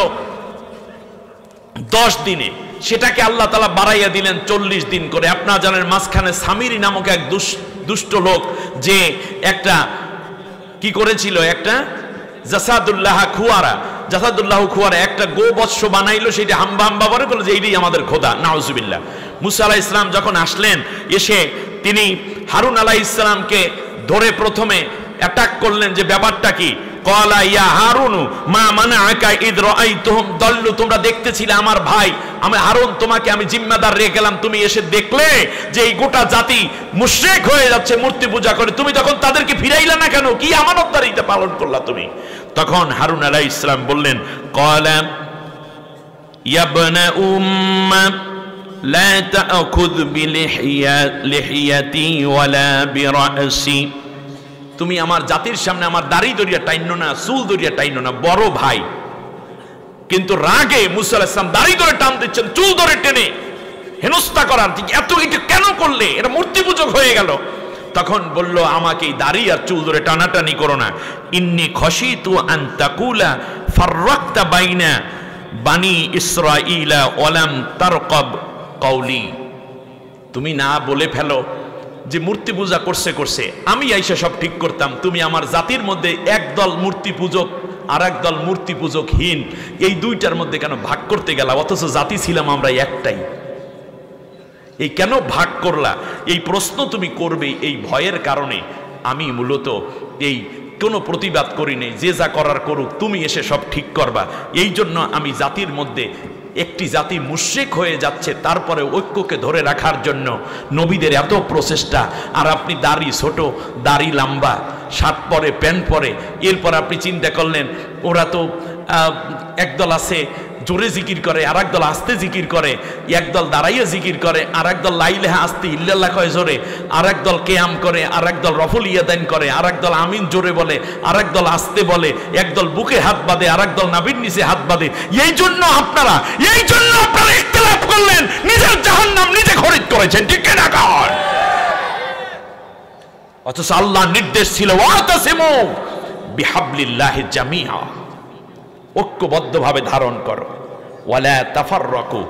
10 দিনে, সেটাকে আল্লাহ তাআলা বাড়াইয়া দিলেন 40 দিন করে। আপনারা জানেন, মাঝখানে সামিরি নামক এক দুষ্ট লোক, যে একটা কি করেছিল, একটা জাসাদুল্লাহ খুয়ারা একটা গোবৎস বানাইলো, সেটা হাম্বা হাম্বা করে বলে যে এইটাই আমাদের খোদা, নাউজুবিল্লাহ। মুসা আলাইহিস সালাম যখন আসলেন, এসে তিনি হারুন আলাইহিস সালামকে ধরে প্রথমে অ্যাটাক করলেন, যে ব্যাপারটা কি? ক্বালা ইয়া হারুনু মা মানাআকা ইদ রাআইতুহুম দাল্লু। তোমরা দেখতেছিলে আমার ভাই, আমি হারুন তোমাকে আমি জিম্মাদার রেখে গেলাম, তুমি এসে দেখলে যে এই গোটা জাতি মুশরিক হয়ে যাচ্ছে, মূর্তি পূজা করে, তুমি তখন তাদেরকে ফিরাইলা না কেন? কি আমানতদারিতা পালন করলা তুমি? তখন হারুন আলাইহিস সালাম বললেন, ক্বালা ইয়া ইবনা উম্মা লা তা'খুয বিলিহিয়াতি ওয়ালা বিরাসি। তুমি আমার জাতির সামনে আমার দাড়ি দড়িয়া টাইনো না, চুল দড়িয়া টাইনো না, বড় ভাই। কিন্তু রাগে মুসা আলাইহিস সালাম দাড়ি ধরে টান দিচ্ছেন, চুল ধরে টেনে হেনস্থা করার, এত এটা কেন করলে? এটা মূর্তি পূজক হয়ে গেল। তখন বলল, আমাকে দাড়ি আর চুল ধরে টানাটানি করো না। ইন্নী খশিতু আন তাকুলা ফাররাকতা বাইনা বানি ইসরাঈলা ওয়া লাম তারকাব কওলি। তুমি না বলে ফেলো যে মূর্তি পূজা করছে, আমি আইসা সব ঠিক করতাম, তুমি আমার জাতির মধ্যে একদল মূর্তি পূজক আর একদল মূর্তি পূজকহীন, এই দুইটার মধ্যে কেন ভাগ করতে গেলা? অথচ জাতি ছিলাম আমরা একটাই, এই কেন ভাগ করলা? এই প্রশ্ন তুমি করবে, এই ভয়ের কারণে আমি মূলত এই কোনো প্রতিবাদ করি নেই, যে যা করার করুক, তুমি এসে সব ঠিক করবা। এই জন্য আমি জাতির মধ্যে একটি জাতি মুশরিক হয়ে যাচ্ছে, তারপরে ঐক্যকে ধরে রাখার জন্য নবীদের এত প্রচেষ্টা, আর আপনি দাড়ি ছোট, দাড়ি লম্বা, শার্ট পরে, প্যান্ট পরে। এরপর আপনি চিন্তা করলেন, ওরা তো একদল আছে জোরে জিকির করে, আর একদল আস্তে জিকির করে, একদল দাঁড়াইয়ে জিকির করে, আর একদল লাইলেহা আস্তে ইল্লাল্লাহ কয় জোরে, আর একদল কেয়াম করে, আর একদল রফুল ইয়াদাইন করে, আর একদল আমিন জোরে বলে, আর একদল আস্তে বলে, একদল বুকে হাত বাঁধে, আর একদল নাভির নিচে হাত বাঁধে। এই জন্য আপনারা ইখতিলাফ করলেন, নিজের জাহান্নাম নিজে খরিদ করেছেন, ঠিক না? কার অথচ আল্লাহর নির্দেশ ছিল, ওয়াতাসিমু বিহাবলিল্লাহি জামিআ, ঐক্যবদ্ধভাবে ধারণ করো, ওয়ালা তাফাররাকু।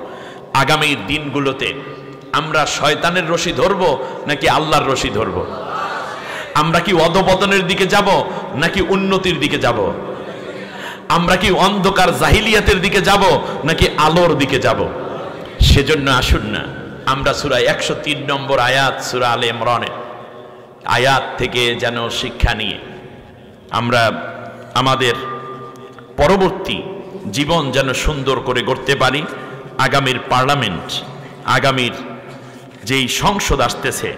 আগামী দিনগুলোতে আমরা শয়তানের রশি ধরব নাকি আল্লাহর রশি ধরব? আমরা কি অধপতনের দিকে যাব নাকি উন্নতির দিকে যাব? আমরা কি অন্ধকার জাহিলিয়াতের দিকে যাব নাকি আলোর দিকে যাব? সেজন্য আসুন না আমরা সূরা 103 নম্বর আয়াত, সূরা আলে ইমরানের আয়াত থেকে যেন শিক্ষা নিয়ে আমরা আমাদের পরবর্তী জীবন যেন সুন্দর করে গড়তে পারি। আগামীর পার্লামেন্ট, আগামীর যেই সংসদ আসতেছে,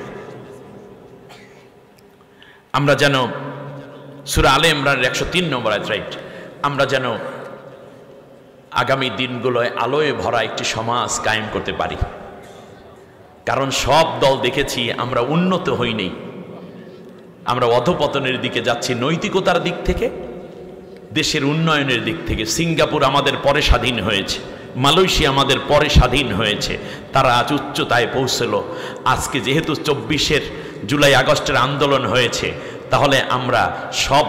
আমরা যেন সূরা আলে ইমরানের 103 নম্বর আয়াত, রাইট, আমরা যেন আগামী দিনগুলোয় আলোয় ভরা একটি সমাজ কায়েম করতে পারি। কারণ সব দল দেখেছি আমরা উন্নত হইনি, আমরা অধপতনের দিকে যাচ্ছি। নৈতিকতার দিক থেকে, দেশের উন্নয়নের দিক থেকে সিঙ্গাপুর আমাদের পরে স্বাধীন হয়েছে, মালয়েশিয়া আমাদের পরে স্বাধীন হয়েছে, তারা আজ উচ্চতায় পৌঁছল। আজকে যেহেতু 24 জুলাই আগস্টের আন্দোলন হয়েছে, তাহলে আমরা সব